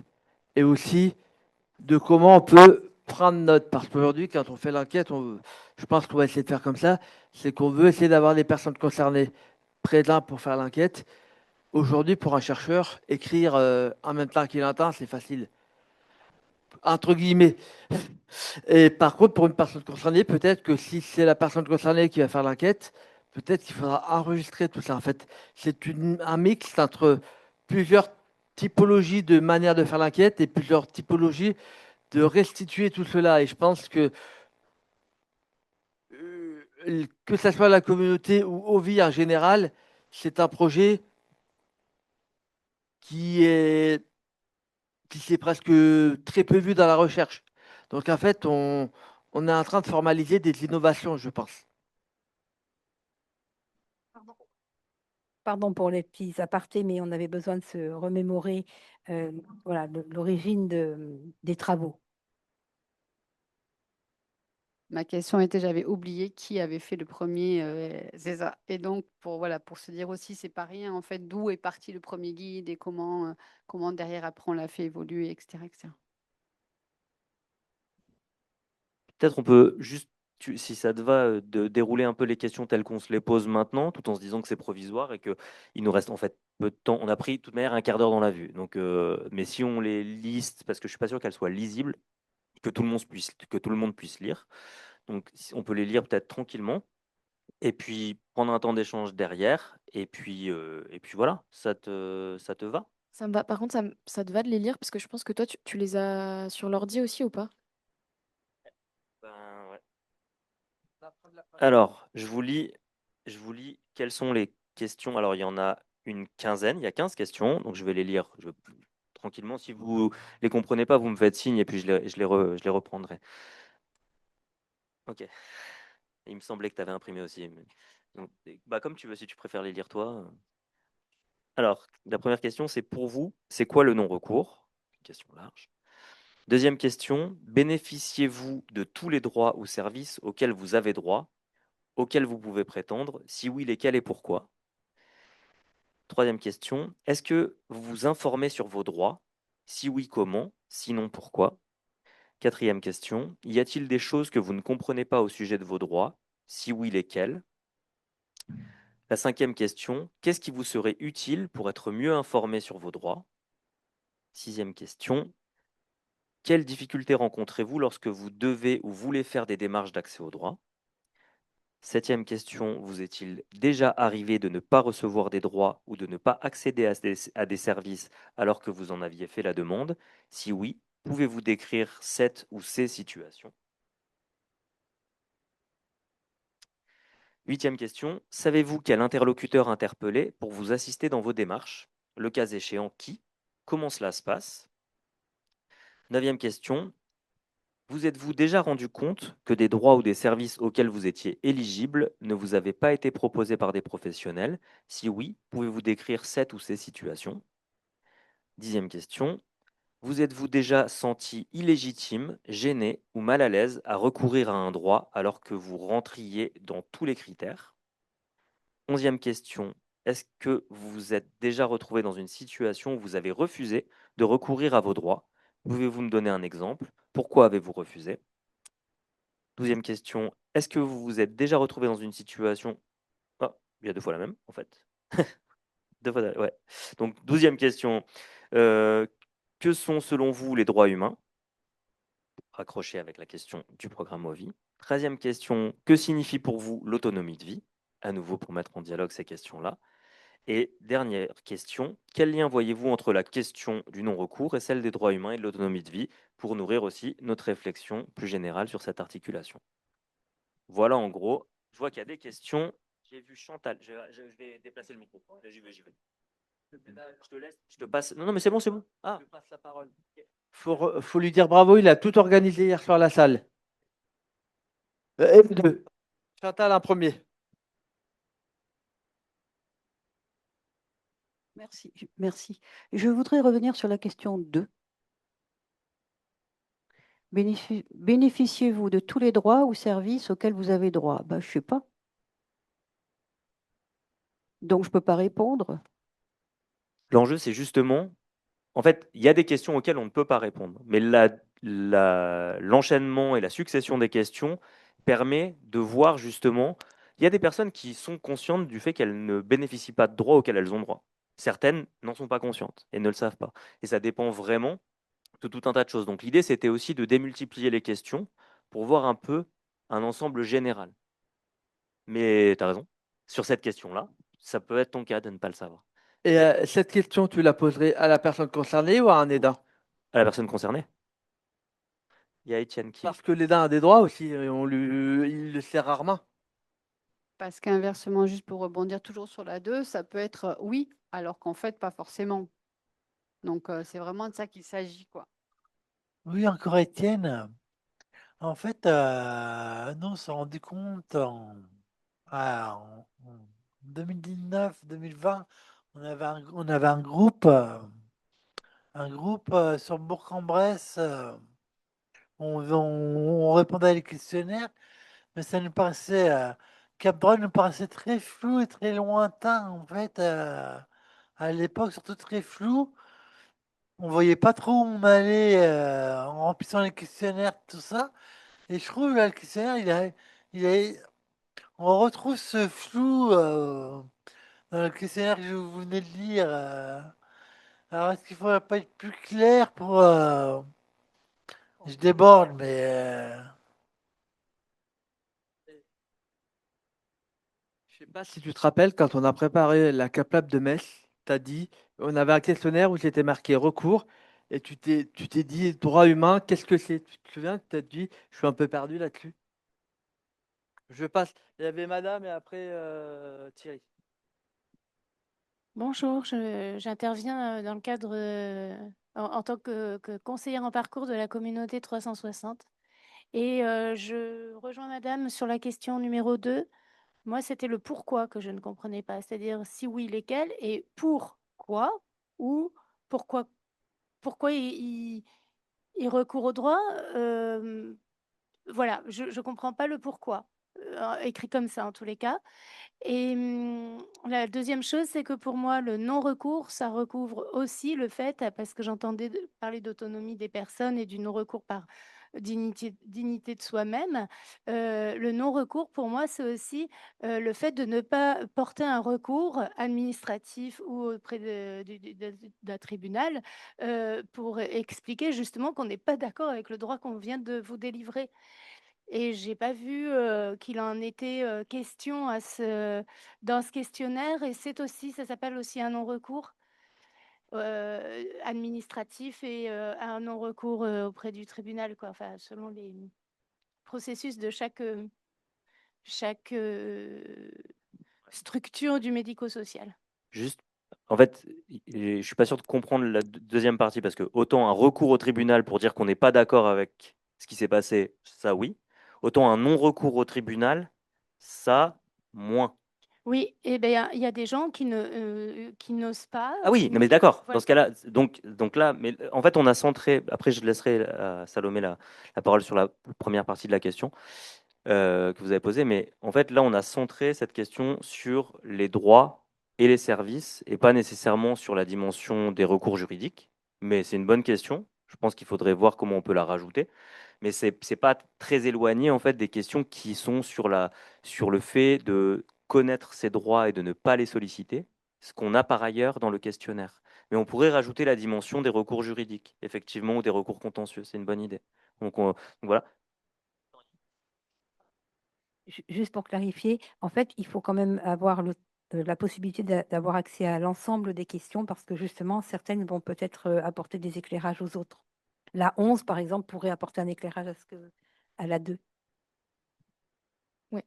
et aussi de comment on peut prendre note. Parce qu'aujourd'hui, quand on fait l'enquête, je pense qu'on va essayer de faire comme ça, c'est qu'on veut essayer d'avoir des personnes concernées présentes pour faire l'enquête. Aujourd'hui, pour un chercheur, écrire en même temps qu'il entend, c'est facile, entre guillemets. Et par contre, pour une personne concernée, peut-être que si c'est la personne concernée qui va faire l'enquête, peut-être qu'il faudra enregistrer tout ça. En fait, c'est un mix entre plusieurs typologies de manières de faire l'enquête et plusieurs typologies de restituer tout cela. Et je pense que ce soit la communauté ou Ovi en général, c'est un projet qui est qui s'est presque très peu vu dans la recherche. Donc en fait, on est en train de formaliser des innovations, je pense. Pardon pour les petits apartés, mais on avait besoin de se remémorer voilà, l'origine des travaux. Ma question était, j'avais oublié qui avait fait le premier Zesa. Et donc, voilà, pour se dire aussi, c'est pas rien, en fait, d'où est parti le premier guide et comment derrière, après, on l'a fait évoluer, etc., etc. Peut-être on peut juste, si ça te va, de dérouler un peu les questions telles qu'on se les pose maintenant, tout en se disant que c'est provisoire et qu'il nous reste en fait peu de temps. On a pris de toute manière un quart d'heure dans la vue. Donc, mais si on les liste, parce que je suis pas sûr qu'elles soient lisibles, que tout le monde puisse lire. Donc, on peut les lire peut-être tranquillement et puis prendre un temps d'échange derrière. Et puis voilà, ça te va? Ça me va. Par contre, ça te va de les lire parce que je pense que toi, tu les as sur l'ordi aussi ou pas? Ben, ouais. Alors, je vous lis quelles sont les questions. Alors, il y en a une quinzaine, il y a 15 questions, donc je vais les lire tranquillement. Si vous les comprenez pas, vous me faites signe et puis je les reprendrai. Ok. Il me semblait que tu avais imprimé aussi. Donc, bah, comme tu veux, si tu préfères les lire toi. Alors, la première question, c'est pour vous, c'est quoi le non-recours? Une question large. Deuxième question, bénéficiez-vous de tous les droits ou services auxquels vous avez droit, auxquels vous pouvez prétendre? Si oui, lesquels et pourquoi? Troisième question, est-ce que vous vous informez sur vos droits? Si oui, comment? Sinon, pourquoi? Quatrième question, y a-t-il des choses que vous ne comprenez pas au sujet de vos droits? Si oui, lesquelles? La cinquième question, qu'est-ce qui vous serait utile pour être mieux informé sur vos droits? Sixième question, quelles difficultés rencontrez-vous lorsque vous devez ou voulez faire des démarches d'accès aux droits? Septième question, vous est-il déjà arrivé de ne pas recevoir des droits ou de ne pas accéder à des services alors que vous en aviez fait la demande? Si oui, pouvez-vous décrire cette ou ces situations? Huitième question, savez-vous quel interlocuteur interpeller pour vous assister dans vos démarches? Le cas échéant, qui? Comment cela se passe? Neuvième question, vous êtes-vous déjà rendu compte que des droits ou des services auxquels vous étiez éligible ne vous avaient pas été proposés par des professionnels? Si oui, pouvez-vous décrire cette ou ces situations? Dixième question, vous êtes-vous déjà senti illégitime, gêné ou mal à l'aise à recourir à un droit alors que vous rentriez dans tous les critères? Onzième question, est-ce que vous vous êtes déjà retrouvé dans une situation où vous avez refusé de recourir à vos droits? Pouvez-vous me donner un exemple? Pourquoi avez-vous refusé? Douzième question, est-ce que vous vous êtes déjà retrouvé dans une situation... Ah, il y a deux fois la même, en fait. Deux fois ouais. Donc, douzième question, euh, que sont selon vous les droits humains? Raccroché avec la question du programme OVI. Treizième question, que signifie pour vous l'autonomie de vie? À nouveau, pour mettre en dialogue ces questions-là. Et dernière question, quel lien voyez-vous entre la question du non-recours et celle des droits humains et de l'autonomie de vie pour nourrir aussi notre réflexion plus générale sur cette articulation? Voilà en gros. Je vois qu'il y a des questions. J'ai vu Chantal. Je vais déplacer le micro. Là, j'y vais. Je te laisse. Je te passe. Non, non, mais c'est bon, c'est bon. Ah, Je passe la parole. Faut lui dire bravo, il a tout organisé hier soir à la salle. F2. Chantal en premier. Merci, merci. Je voudrais revenir sur la question 2. Bénéficiez-vous de tous les droits ou services auxquels vous avez droit? Je ne sais pas. Donc, je ne peux pas répondre. l'enjeu, c'est justement, en fait, il y a des questions auxquelles on ne peut pas répondre, mais l'enchaînement et la succession des questions permet de voir justement, il y a des personnes qui sont conscientes du fait qu'elles ne bénéficient pas de droits auxquels elles ont droit. Certaines n'en sont pas conscientes et ne le savent pas. Et ça dépend vraiment de tout un tas de choses. Donc l'idée, c'était aussi de démultiplier les questions pour voir un peu un ensemble général. Mais tu as raison, sur cette question-là, ça peut être ton cas de ne pas le savoir. Et cette question, tu la poserais à la personne concernée ou à un aidant? À la personne concernée. Il y a Étienne qui... Parce que l'aidant a des droits aussi, et il le sait rarement. Parce qu'inversement, juste pour rebondir toujours sur la 2, ça peut être oui, alors qu'en fait, pas forcément. Donc, c'est vraiment de ça qu'il s'agit, quoi. Oui, encore Étienne. En fait, nous, on s'est rendu compte en 2019-2020, on avait un groupe sur Bourg-en-Bresse. On répondait à les questionnaires, mais ça nous paraissait, Cap-Brel nous paraissait très flou et très lointain, en fait, à l'époque, surtout très flou. On voyait pas trop où on allait en remplissant les questionnaires, tout ça. Et je trouve là, le questionnaire, on retrouve ce flou dans le questionnaire que je vous venez de lire. Alors, est-ce qu'il ne faudrait pas être plus clair pour... je déborde, mais... Je sais pas si tu te rappelles, quand on a préparé la CAPLAB de Metz, tu as dit, on avait un questionnaire où c'était marqué recours, et tu t'es dit, droit humain, qu'est-ce que c'est? Tu te souviens, tu t'as dit, je suis un peu perdu là-dessus. Je passe. Il y avait madame et après Thierry. Bonjour, j'interviens dans le cadre en tant que conseillère en parcours de la communauté 360 et je rejoins madame sur la question numéro 2. Moi, c'était le pourquoi que je ne comprenais pas, c'est-à-dire si oui, lesquels et pourquoi ou pourquoi il recourt au droit. Voilà, je ne comprends pas le pourquoi, écrit comme ça en tous les cas. Et la deuxième chose, c'est que pour moi, le non-recours, ça recouvre aussi le fait, parce que j'entendais parler d'autonomie des personnes et du non-recours par dignité de soi-même. Le non-recours, pour moi, c'est aussi le fait de ne pas porter un recours administratif ou auprès d'un tribunal pour expliquer justement qu'on n'est pas d'accord avec le droit qu'on vient de vous délivrer. Et j'ai pas vu, qu'il en était, question dans ce questionnaire et ça s'appelle aussi un non-recours, administratif et un non-recours, auprès du tribunal, quoi. Enfin, selon les processus de chaque structure du médico-social. Juste, en fait, je suis pas sûr de comprendre la deuxième partie parce que autant un recours au tribunal pour dire qu'on n'est pas d'accord avec ce qui s'est passé, ça oui. Autant un non-recours au tribunal, ça moins. Oui et ben, il y a des gens qui n'osent pas Ah oui, non mais ou d'accord. Dans voilà. ce cas-là, donc là, mais en fait, on a centré. Après, je laisserai à Salomé la parole sur la première partie de la question que vous avez posée. Mais en fait, là, on a centré cette question sur les droits et les services et pas nécessairement sur la dimension des recours juridiques. Mais c'est une bonne question. Je pense qu'il faudrait voir comment on peut la rajouter. Mais c'est pas très éloigné en fait des questions qui sont sur le fait de connaître ses droits et de ne pas les solliciter, ce qu'on a par ailleurs dans le questionnaire. Mais on pourrait rajouter la dimension des recours juridiques, effectivement, ou des recours contentieux. C'est une bonne idée. Donc voilà. Juste pour clarifier, en fait, il faut quand même avoir la possibilité d'avoir accès à l'ensemble des questions parce que justement, certaines vont peut-être apporter des éclairages aux autres. La 11, par exemple, pourrait apporter un éclairage à la 2. Ouais,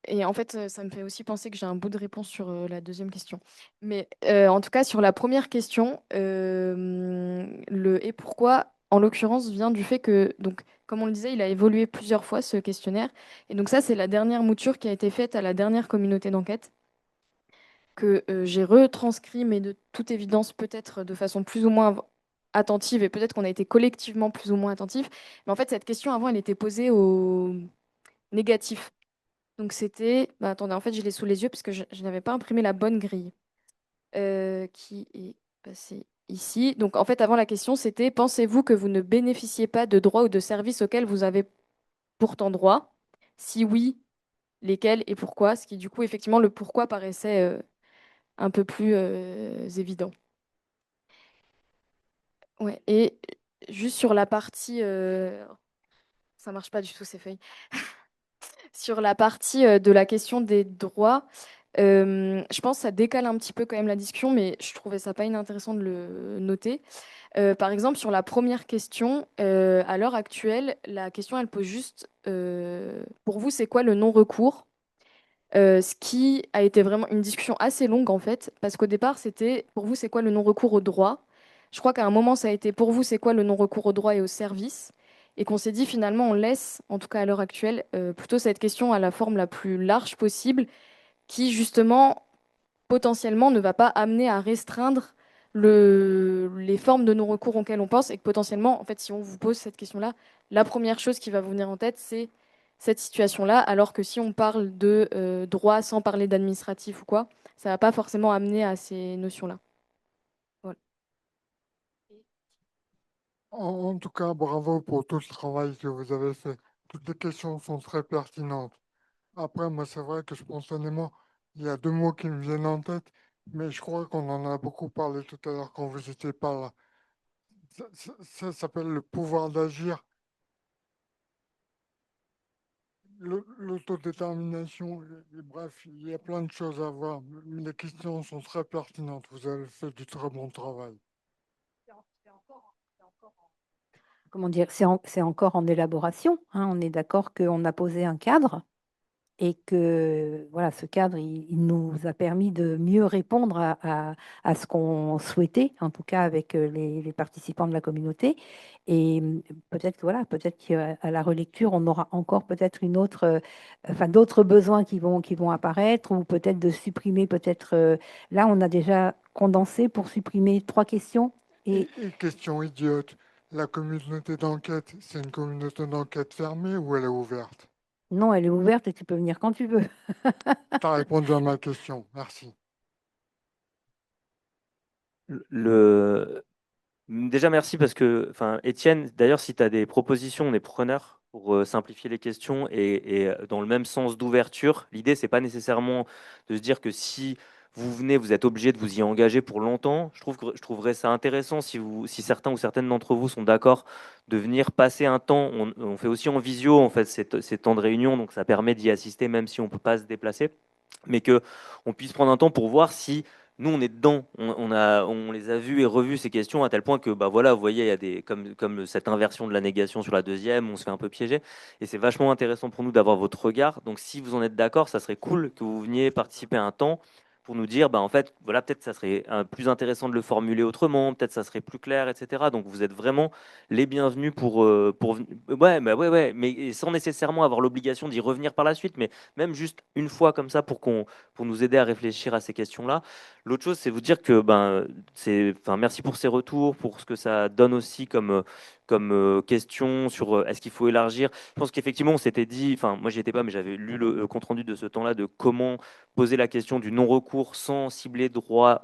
et en fait, ça me fait aussi penser que j'ai un bout de réponse sur la deuxième question. Mais en tout cas, sur la première question, le et pourquoi, en l'occurrence, vient du fait que, donc, comme on le disait, il a évolué plusieurs fois ce questionnaire. Et donc ça, c'est la dernière mouture qui a été faite à la dernière communauté d'enquête, que j'ai retranscrit, mais de toute évidence, peut-être de façon plus ou moins attentive, et peut-être qu'on a été collectivement plus ou moins attentif. Mais en fait, cette question, avant, elle était posée au négatif. Donc c'était, bah, attendez, en fait, je l'ai sous les yeux parce que je n'avais pas imprimé la bonne grille qui est passée ici. Donc en fait, avant la question, c'était, pensez-vous que vous ne bénéficiez pas de droits ou de services auxquels vous avez pourtant droit? Si oui, lesquels et pourquoi? Ce qui, du coup, effectivement, le pourquoi paraissait un peu plus évident. Ouais, et juste sur la partie, ça marche pas du tout ces feuilles. Sur la partie de la question des droits, je pense que ça décale un petit peu quand même la discussion, mais je trouvais ça pas inintéressant de le noter. Par exemple, sur la première question, à l'heure actuelle, la question, elle pose juste, pour vous, c'est quoi le non-recours? Ce qui a été vraiment une discussion assez longue, en fait, parce qu'au départ, c'était, pour vous, c'est quoi le non-recours au droit? Je crois qu'à un moment, ça a été, pour vous, c'est quoi le non-recours au droit et au service? Et qu'on s'est dit, finalement, on laisse, en tout cas à l'heure actuelle, plutôt cette question à la forme la plus large possible, qui, potentiellement, ne va pas amener à restreindre les formes de non-recours auxquelles on pense, et que potentiellement, en fait, si on vous pose cette question-là, la première chose qui va vous venir en tête, c'est cette situation-là, alors que si on parle de droit sans parler d'administratif ou quoi, ça va pas forcément amener à ces notions-là. Voilà. En tout cas, bravo pour tout le travail que vous avez fait. Toutes les questions sont très pertinentes. Après, moi, c'est vrai que spontanément, il y a deux mots qui me viennent en tête, mais je crois qu'on en a beaucoup parlé tout à l'heure quand vous étiez pas là. Ça s'appelle le pouvoir d'agir, l'autodétermination, et bref, il y a plein de choses à voir. Mais les questions sont très pertinentes. Vous avez fait du très bon travail. Comment dire, c'est encore en élaboration, hein. On est d'accord qu'on a posé un cadre et que voilà, ce cadre, il nous a permis de mieux répondre à ce qu'on souhaitait, en tout cas avec les participants de la communauté. Et peut-être que voilà, peut-être qu'à la relecture, on aura encore peut-être une autre, enfin d'autres besoins qui vont apparaître, ou peut-être de supprimer, peut-être là, on a déjà condensé pour supprimer 3 questions. Et question idiote, la communauté d'enquête, c'est une communauté d'enquête fermée ou elle est ouverte? Non, elle est ouverte et tu peux venir quand tu veux. Tu as répondu à ma question, merci. Le... Déjà, merci parce que, enfin, Étienne, d'ailleurs, si tu as des propositions, on est preneur pour simplifier les questions et dans le même sens d'ouverture. L'idée, c'est pas nécessairement de se dire que si vous venez, vous êtes obligé de vous y engager pour longtemps. Je trouverais ça intéressant si certains ou certaines d'entre vous sont d'accord de venir passer un temps. On fait aussi en visio, en fait, ces temps de réunion, donc ça permet d'y assister même si on peut pas se déplacer, mais que on puisse prendre un temps pour voir si nous, on est dedans, on les a vus et revus ces questions à tel point que, bah voilà, vous voyez, il y a comme cette inversion de la négation sur la deuxième, on se fait un peu piéger. Et c'est vachement intéressant pour nous d'avoir votre regard. Donc, si vous en êtes d'accord, ça serait cool que vous veniez participer à un temps pour nous dire, bah en fait, voilà, peut-être ça serait plus intéressant de le formuler autrement, peut-être ça serait plus clair, etc. Donc, vous êtes vraiment les bienvenus ouais, bah ouais, mais sans nécessairement avoir l'obligation d'y revenir par la suite, mais même juste une fois comme ça pour nous aider à réfléchir à ces questions-là. L'autre chose, c'est vous dire que enfin, merci pour ces retours, pour ce que ça donne aussi comme question sur est-ce qu'il faut élargir. Je pense qu'effectivement, on s'était dit, enfin, moi j'y étais pas, mais j'avais lu le compte-rendu de ce temps-là de comment poser la question du non-recours sans cibler droit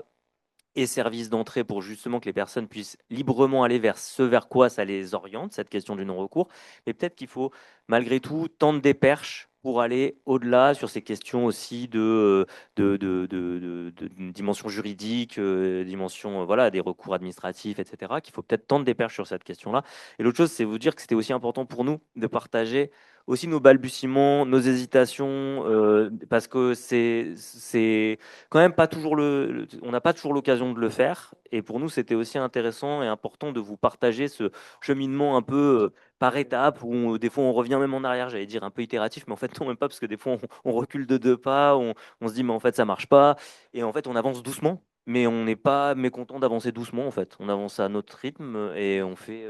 et services d'entrée pour justement que les personnes puissent librement aller vers ce vers quoi ça les oriente, cette question du non-recours. Mais peut-être qu'il faut malgré tout tendre des perches pour aller au-delà sur ces questions aussi de dimension juridique, dimension voilà, des recours administratifs, etc. Qu'il faut peut-être tendre des perches sur cette question-là. Et l'autre chose, c'est vous dire que c'était aussi important pour nous de partager aussi nos balbutiements, nos hésitations, parce que c'est quand même pas toujours on n'a pas toujours l'occasion de le faire. Et pour nous, c'était aussi intéressant et important de vous partager ce cheminement un peu par étapes, où des fois on revient même en arrière, j'allais dire un peu itératif, mais en fait non, même pas, parce que des fois on recule de 2 pas, on se dit mais en fait ça marche pas, et en fait on avance doucement. Mais on n'est pas mécontent d'avancer doucement en fait. On avance à notre rythme et on fait,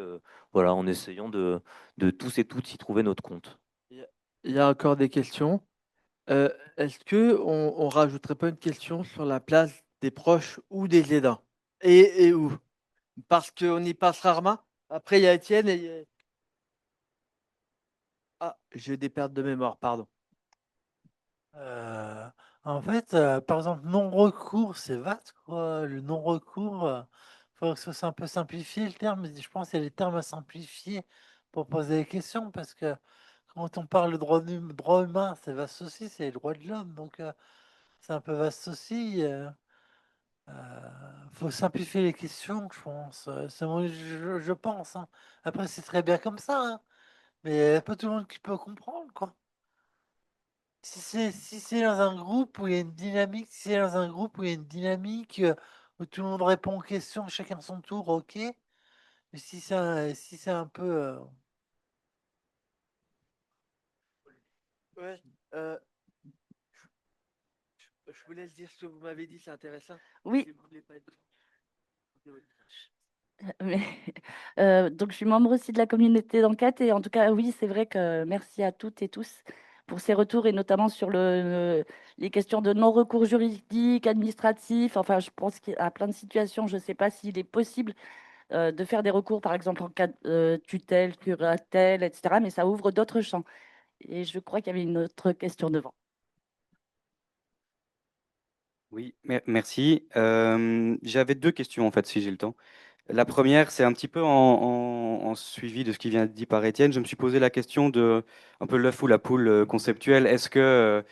voilà, en essayant de tous et toutes y trouver notre compte. Il y a encore des questions. Est-ce que on rajouterait pas une question sur la place des proches ou des aidants? Et où? Parce qu'on y passe rarement. Après, il y a Étienne et ah, j'ai des pertes de mémoire, pardon. Euh, En fait, par exemple, non-recours, c'est vaste, quoi. Le non-recours, il faudrait que ce soit un peu simplifié le terme. Mais je pense qu'il y a des termes à simplifier pour poser des questions, parce que quand on parle de droit humain, c'est vaste aussi, c'est les droits de l'homme, donc c'est un peu vaste aussi. Faut simplifier les questions, je pense. Je pense, hein. Après, c'est très bien comme ça, hein, mais il n'y a pas tout le monde qui peut comprendre, quoi. Si c'est dans un groupe où il y a une dynamique, si c'est dans un groupe où il y a une dynamique, où tout le monde répond aux questions, chacun son tour, ok. Mais si c'est un peu. Ouais, je vous laisse dire ce que vous m'avez dit, c'est intéressant. Oui, Si vous voulez pas être- mais, donc je suis membre aussi de la communauté d'enquête et en tout cas, oui, c'est vrai que merci à toutes et tous pour ces retours et notamment sur les questions de non-recours juridique, administratif. Enfin, je pense qu'il y a plein de situations. Je ne sais pas s'il est possible de faire des recours, par exemple en cas de tutelle, curatelle, etc. Mais ça ouvre d'autres champs. Et je crois qu'il y avait une autre question devant. Oui, merci. J'avais deux questions en fait, si j'ai le temps. La première, c'est un petit peu en suivi de ce qui vient de dit par Étienne. Je me suis posé la question de un peu l'œuf ou la poule conceptuelle. Est-ce que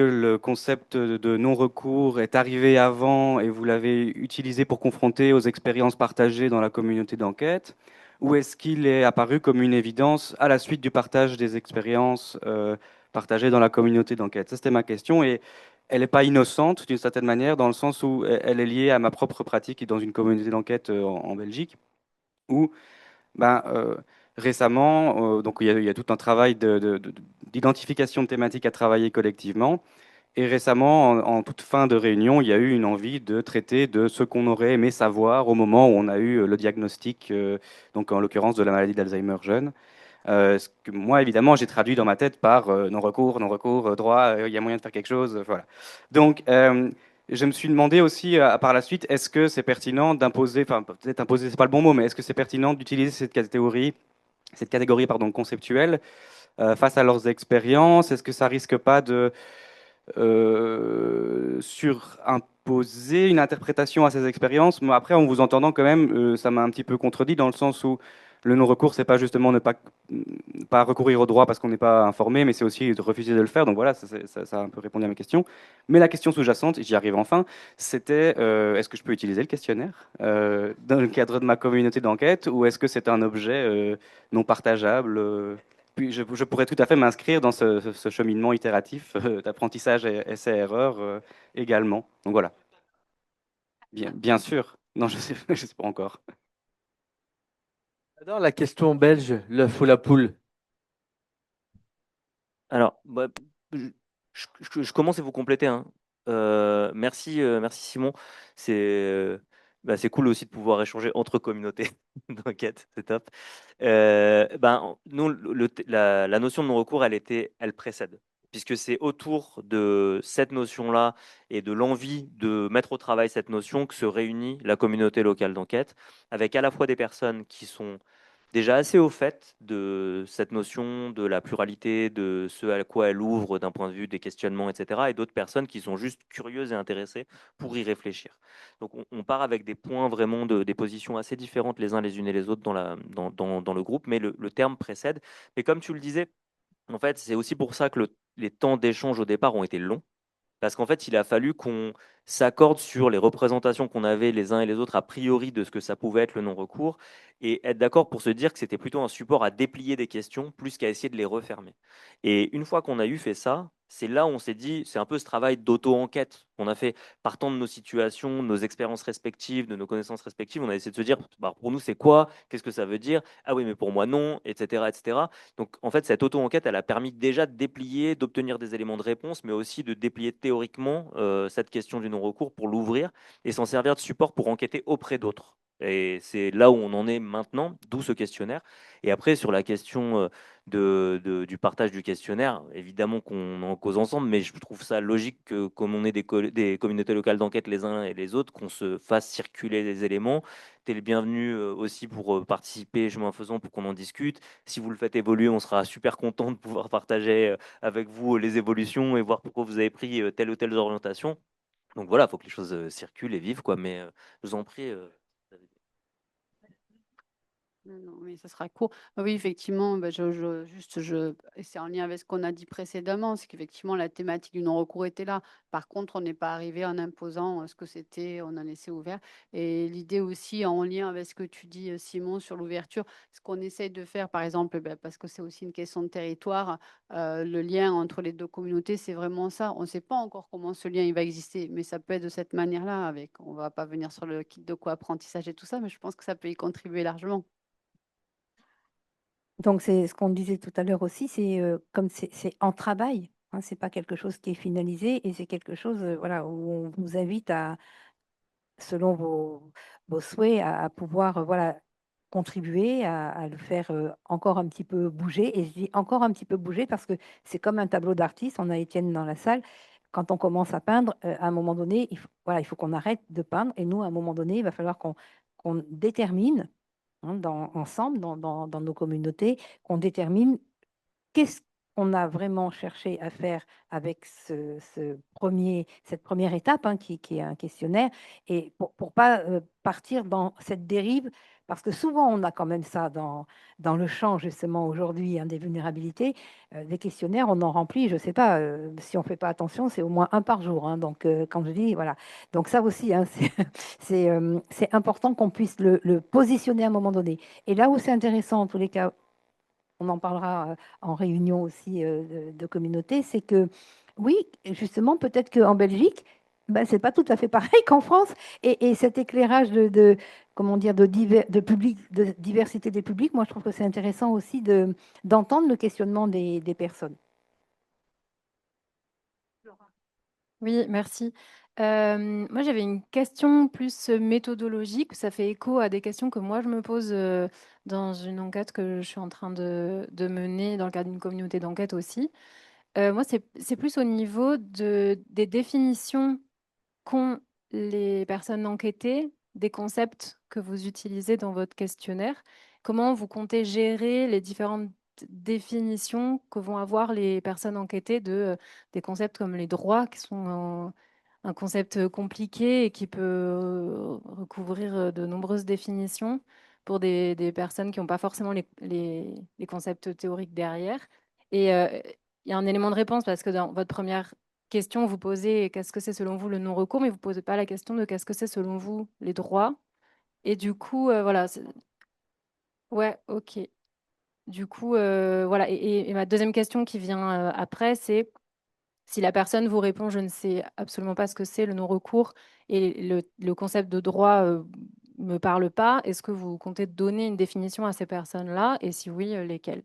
le concept de non-recours est arrivé avant et vous l'avez utilisé pour confronter aux expériences partagées dans la communauté d'enquête? Ou est-ce qu'il est apparu comme une évidence à la suite du partage des expériences partagées dans la communauté d'enquête? Ça, c'était ma question. Et elle n'est pas innocente d'une certaine manière, dans le sens où elle est liée à ma propre pratique dans une communauté d'enquête en Belgique, où ben, récemment, donc il y a tout un travail d'identification de thématiques à travailler collectivement. Et récemment, en toute fin de réunion, il y a eu une envie de traiter de ce qu'on aurait aimé savoir au moment où on a eu le diagnostic, donc en l'occurrence de la maladie d'Alzheimer jeune. Ce que moi, évidemment, j'ai traduit dans ma tête par non-recours, non-recours, droit, il y a moyen de faire quelque chose, voilà. Donc, je me suis demandé aussi par la suite, est-ce que c'est pertinent d'imposer, enfin peut-être imposer, c'est pas le bon mot, mais est-ce que c'est pertinent d'utiliser cette catégorie pardon, conceptuelle face à leurs expériences? Est-ce que ça risque pas de surimposer une interprétation à ces expériences? Mais après, en vous entendant quand même, ça m'a un petit peu contredit dans le sens où le non-recours, c'est pas justement ne pas recourir au droit parce qu'on n'est pas informé, mais c'est aussi de refuser de le faire. Donc voilà, ça a un peu répondu à ma question. Mais la question sous-jacente, et j'y arrive enfin, c'était est-ce que je peux utiliser le questionnaire dans le cadre de ma communauté d'enquête, ou est-ce que c'est un objet non partageable puis je pourrais tout à fait m'inscrire dans ce cheminement itératif d'apprentissage et essai-erreur également. Donc voilà, bien sûr. Non, je sais, je sais pas encore. J'adore la question belge, l'œuf ou la poule. Alors, bah, je commence et vous complétez, hein. Merci, merci Simon. C'est cool aussi de pouvoir échanger entre communautés d'enquête, c'est top. Nous, la notion de non-recours, elle précède, puisque c'est autour de cette notion-là et de l'envie de mettre au travail cette notion que se réunit la communauté locale d'enquête, avec à la fois des personnes qui sont déjà assez au fait de cette notion de la pluralité, de ce à quoi elle ouvre d'un point de vue des questionnements, etc. Et d'autres personnes qui sont juste curieuses et intéressées pour y réfléchir. Donc on part avec des points vraiment, des positions assez différentes les uns les unes et les autres dans le groupe, mais le terme précède. Et comme tu le disais, en fait, c'est aussi pour ça que les temps d'échange au départ ont été longs, parce qu'en fait, il a fallu qu'on s'accordent sur les représentations qu'on avait les uns et les autres a priori de ce que ça pouvait être le non-recours, et être d'accord pour se dire que c'était plutôt un support à déplier des questions plus qu'à essayer de les refermer. Et une fois qu'on a eu fait ça, c'est là où on s'est dit, c'est un peu ce travail d'auto-enquête qu'on a fait, partant de nos situations, de nos expériences respectives, de nos connaissances respectives. On a essayé de se dire, bah, pour nous, c'est quoi? Qu'est-ce que ça veut dire? Ah oui, mais pour moi, non, etc., etc. Donc, en fait, cette auto-enquête, elle a permis déjà de déplier, d'obtenir des éléments de réponse, mais aussi de déplier théoriquement cette question du non-recours pour l'ouvrir et s'en servir de support pour enquêter auprès d'autres. Et c'est là où on en est maintenant, d'où ce questionnaire. Et après, sur la question du partage du questionnaire, évidemment qu'on en cause ensemble, mais je trouve ça logique que, comme on est des communautés locales d'enquête les uns et les autres, qu'on se fasse circuler les éléments. Tu es le bienvenu aussi pour participer, chemin faisant, pour qu'on en discute. Si vous le faites évoluer, on sera super content de pouvoir partager avec vous les évolutions et voir pourquoi vous avez pris telle ou telle orientation. Donc voilà, il faut que les choses circulent et vivent, quoi. Mais je vous en prie. Non, non, mais ça sera court. Oui, effectivement, bah, et c'est en lien avec ce qu'on a dit précédemment, c'est qu'effectivement, la thématique du non-recours était là. Par contre, on n'est pas arrivé en imposant ce que c'était, on a laissé ouvert. Et l'idée aussi, en lien avec ce que tu dis, Simon, sur l'ouverture, ce qu'on essaye de faire, par exemple, bah, parce que c'est aussi une question de territoire, le lien entre les deux communautés, c'est vraiment ça. On ne sait pas encore comment ce lien il va exister, mais ça peut être de cette manière-là. On ne va pas venir sur le kit de co-apprentissage et tout ça, mais je pense que ça peut y contribuer largement. Donc, c'est ce qu'on disait tout à l'heure aussi, c'est comme c'est en travail, hein, c'est pas quelque chose qui est finalisé et c'est quelque chose voilà, où on vous invite à, selon vos souhaits, à pouvoir voilà, contribuer, à le faire encore un petit peu bouger. Et je dis encore un petit peu bouger parce que c'est comme un tableau d'artiste. On a Étienne dans la salle. Quand on commence à peindre, à un moment donné, voilà, il faut qu'on arrête de peindre. Et nous, à un moment donné, il va falloir qu'on détermine hein, ensemble, dans nos communautés, qu'on détermine qu'est-ce qu'on a vraiment cherché à faire avec cette première étape hein, qui est un questionnaire, et pour ne pas partir dans cette dérive, parce que souvent on a quand même ça dans le champ justement aujourd'hui hein, des vulnérabilités, des questionnaires, on en remplit, je ne sais pas, si on ne fait pas attention, c'est au moins un par jour. Hein, donc quand je dis, voilà, donc ça aussi, hein, c'est important qu'on puisse le positionner à un moment donné. Et là où c'est intéressant, en tous les cas, on en parlera en réunion aussi de communauté, c'est que oui, justement, peut-être qu'en Belgique, ben, c'est pas tout à fait pareil qu'en France. Et cet éclairage comment dire, de public, de diversité des publics, moi, je trouve que c'est intéressant aussi d'entendre le questionnement des personnes. Oui, merci. Moi, j'avais une question plus méthodologique. Ça fait écho à des questions que moi, je me pose dans une enquête que je suis en train de mener dans le cadre d'une communauté d'enquête aussi. Moi, c'est plus au niveau des définitions qu'ont les personnes enquêtées, des concepts que vous utilisez dans votre questionnaire. Comment vous comptez gérer les différentes définitions que vont avoir les personnes enquêtées des concepts comme les droits, qui sont un concept compliqué et qui peut recouvrir de nombreuses définitions pour des personnes qui n'ont pas forcément les concepts théoriques derrière. Et il y a un élément de réponse parce que dans votre première question, vous posez qu'est-ce que c'est selon vous le non-recours, mais vous ne posez pas la question de qu'est-ce que c'est selon vous les droits. Et du coup, voilà. Ouais, ok. Du coup, voilà. Et ma deuxième question qui vient après, c'est si la personne vous répond je ne sais absolument pas ce que c'est le non-recours et le concept de droit me parle pas, est-ce que vous comptez donner une définition à ces personnes-là? Et si oui, lesquelles?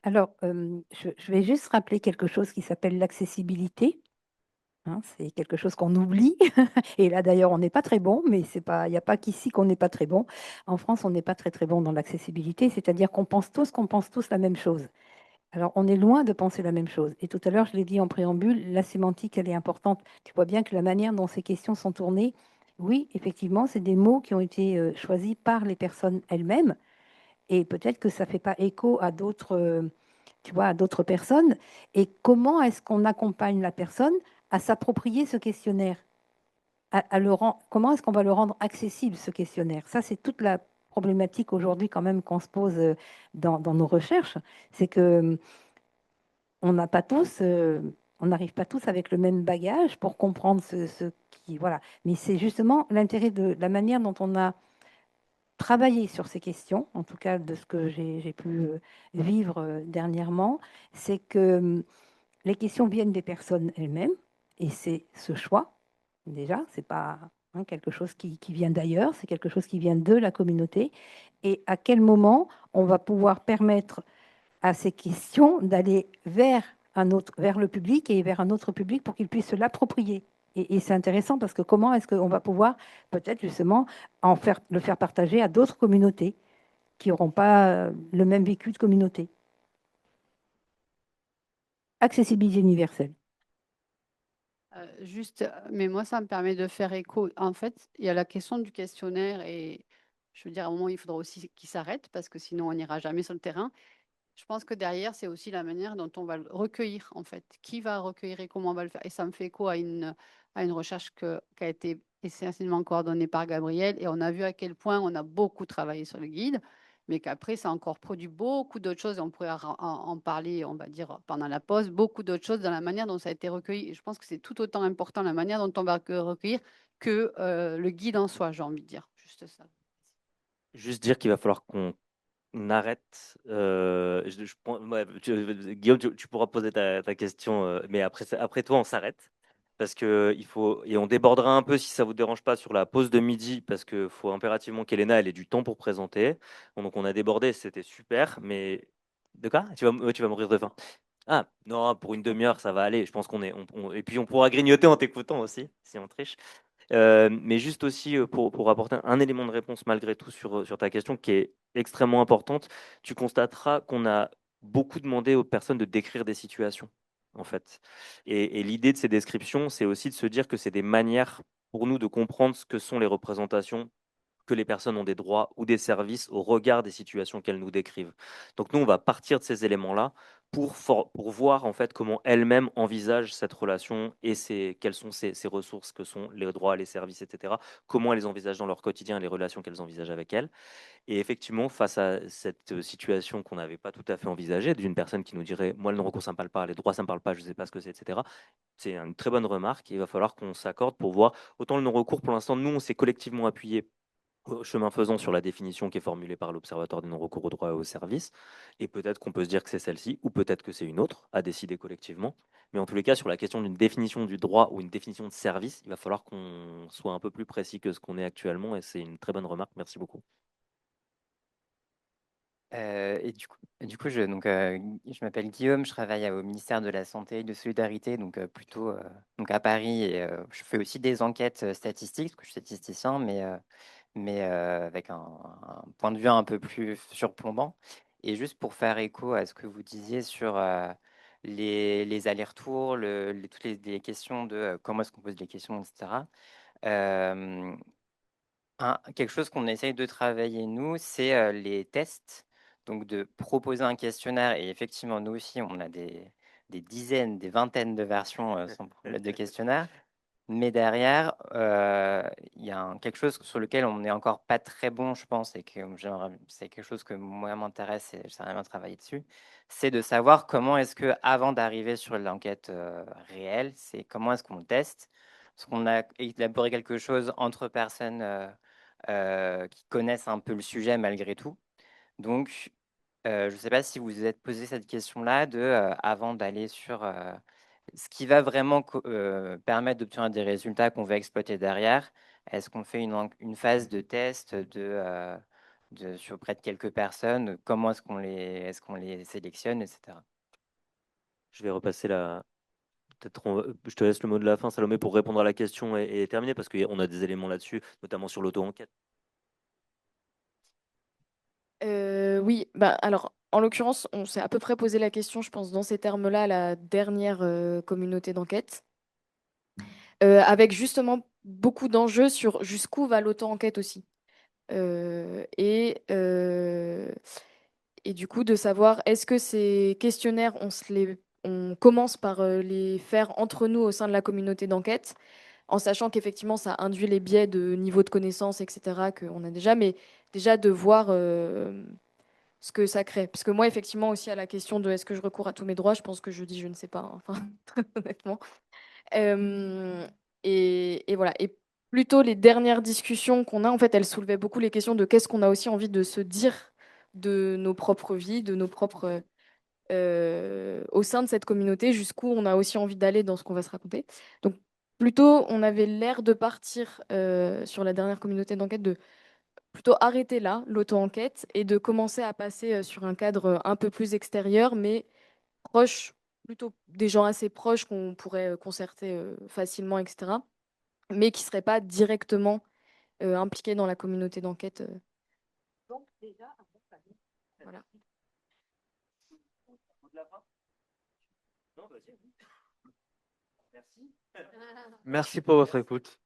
Alors, je vais juste rappeler quelque chose qui s'appelle l'accessibilité. Hein, c'est quelque chose qu'on oublie. Et là, d'ailleurs, on n'est pas très bon, mais c'est pas, il n'y a pas qu'ici qu'on n'est pas très bon. En France, on n'est pas très très bon dans l'accessibilité, c'est-à-dire qu'on pense tous la même chose. Alors, on est loin de penser la même chose. Et tout à l'heure, je l'ai dit en préambule, la sémantique, elle est importante. Tu vois bien que la manière dont ces questions sont tournées, oui, effectivement, c'est des mots qui ont été choisis par les personnes elles-mêmes. Et peut-être que ça ne fait pas écho à d'autres, tu vois, à d'autres personnes. Et comment est-ce qu'on accompagne la personne à s'approprier ce questionnaire, comment est-ce qu'on va le rendre accessible, ce questionnaire? Ça, c'est toute la problématique aujourd'hui quand même qu'on se pose dans nos recherches. C'est que on n'a pas tous on n'arrive pas tous avec le même bagage pour comprendre ce qui, voilà. Mais c'est justement l'intérêt de la manière dont on a travaillé sur ces questions, en tout cas de ce que j'ai pu vivre dernièrement, c'est que les questions viennent des personnes elles-mêmes, et c'est ce choix, déjà, c'est pas quelque chose qui vient d'ailleurs, c'est quelque chose qui vient de la communauté. Et à quel moment on va pouvoir permettre à ces questions d'aller vers vers le public et vers un autre public pour qu'il puisse se l'approprier. Et c'est intéressant parce que comment est-ce qu'on va pouvoir peut-être justement le faire partager à d'autres communautés qui n'auront pas le même vécu de communauté. Accessibilité universelle. Mais moi, ça me permet de faire écho. En fait, il y a la question du questionnaire et je veux dire, à un moment, il faudra aussi qu'il s'arrête parce que sinon, on n'ira jamais sur le terrain. Je pense que derrière, c'est aussi la manière dont on va le recueillir, en fait. Qui va recueillir et comment on va le faire. Et ça me fait écho à une recherche qui a été essentiellement coordonnée par Gabriel. Et on a vu à quel point on a beaucoup travaillé sur le guide, mais qu'après, ça a encore produit beaucoup d'autres choses. Et on pourrait en parler, on va dire, pendant la pause, beaucoup d'autres choses dans la manière dont ça a été recueilli. Et je pense que c'est tout autant important la manière dont on va recueillir que le guide en soi, j'ai envie de dire. Juste ça. Juste dire qu'il va falloir qu'on arrête. Ouais, Guillaume, tu pourras poser ta question, mais après toi, on s'arrête. Parce que il faut, et on débordera un peu si ça vous dérange pas sur la pause de midi, parce qu'il faut impérativement qu'Elena elle ait du temps pour présenter. Bon, donc on a débordé, c'était super, mais de quoi? Tu vas mourir de faim. Ah non, pour une demi-heure, ça va aller. Je pense qu'on est, et puis on pourra grignoter en t'écoutant aussi, si on triche. Mais juste aussi pour apporter un élément de réponse malgré tout sur ta question qui est extrêmement importante, tu constateras qu'on a beaucoup demandé aux personnes de décrire des situations, en fait. Et l'idée de ces descriptions, c'est aussi de se dire que c'est des manières pour nous de comprendre ce que sont les représentations, que les personnes ont des droits ou des services au regard des situations qu'elles nous décrivent. Donc nous, on va partir de ces éléments-là pour voir en fait comment elles-mêmes envisagent cette relation et quelles sont ces ressources que sont les droits, les services, etc. Comment elles envisagent dans leur quotidien les relations qu'elles envisagent avec elles. Et effectivement, face à cette situation qu'on n'avait pas tout à fait envisagée, d'une personne qui nous dirait, moi, le non-recours, ça ne me parle pas, les droits, ça ne me parle pas, je ne sais pas ce que c'est, etc. C'est une très bonne remarque. Il va falloir qu'on s'accorde pour voir. Autant le non-recours, pour l'instant, nous, on s'est collectivement appuyé chemin faisant sur la définition qui est formulée par l'Observatoire des non-recours aux droits et aux services. Et peut-être qu'on peut se dire que c'est celle-ci, ou peut-être que c'est une autre, à décider collectivement. Mais en tous les cas, sur la question d'une définition du droit ou une définition de service, il va falloir qu'on soit un peu plus précis que ce qu'on est actuellement. Et c'est une très bonne remarque. Merci beaucoup. Et du coup, je m'appelle Guillaume, je travaille au ministère de la Santé et de Solidarité, donc plutôt donc à Paris. Et je fais aussi des enquêtes statistiques, parce que je suis statisticien, mais avec un point de vue un peu plus surplombant. Et juste pour faire écho à ce que vous disiez sur les allers-retours, toutes les questions de comment est-ce qu'on pose les questions, etc. Quelque chose qu'on essaye de travailler, nous, c'est les tests. Donc, de proposer un questionnaire. Et effectivement, nous aussi, on a des dizaines, des vingtaines de versions sans problème de questionnaires. Mais derrière, il y a quelque chose sur lequel on n'est encore pas très bon, je pense, et que c'est quelque chose que moi m'intéresse et j'aimerais bien travailler dessus. C'est de savoir comment est-ce que, avant d'arriver sur l'enquête réelle, c'est comment est-ce qu'on teste. Parce qu'on a élaboré quelque chose entre personnes qui connaissent un peu le sujet malgré tout. Donc, je ne sais pas si vous vous êtes posé cette question-là avant d'aller sur ce qui va vraiment permettre d'obtenir des résultats qu'on va exploiter derrière. Est-ce qu'on fait une phase de test sur près de quelques personnes? Comment est-ce qu'on les sélectionne, etc. Je vais repasser je te laisse le mot de la fin, Salomé, pour répondre à la question et terminer, parce qu'on a des éléments là-dessus, notamment sur l'auto-enquête. Oui, bah, alors, en l'occurrence, on s'est à peu près posé la question, je pense, dans ces termes-là, à la dernière communauté d'enquête, avec justement beaucoup d'enjeux sur jusqu'où va l'auto-enquête aussi. Euh, et, euh, et du coup, de savoir, est-ce que ces questionnaires, on commence par les faire entre nous au sein de la communauté d'enquête, en sachant qu'effectivement, ça induit les biais de niveau de connaissance, etc., qu'on a déjà, mais déjà de voir ce que ça crée. Parce que moi, effectivement, aussi à la question de est-ce que je recours à tous mes droits, je pense que je dis je ne sais pas, hein, enfin, très honnêtement. Et voilà. Et plutôt les dernières discussions qu'on a, en fait, elles soulevaient beaucoup les questions de qu'est-ce qu'on a aussi envie de se dire de nos propres vies, de nos propres au sein de cette communauté, jusqu'où on a aussi envie d'aller dans ce qu'on va se raconter. Donc plutôt, on avait l'air de partir sur la dernière communauté d'enquête de plutôt arrêter là l'auto-enquête et de commencer à passer sur un cadre un peu plus extérieur, mais proche, plutôt des gens assez proches qu'on pourrait concerter facilement, etc., mais qui ne seraient pas directement impliqués dans la communauté d'enquête. Donc, déjà, Voilà. Non, vas-y. Merci. Merci pour votre écoute.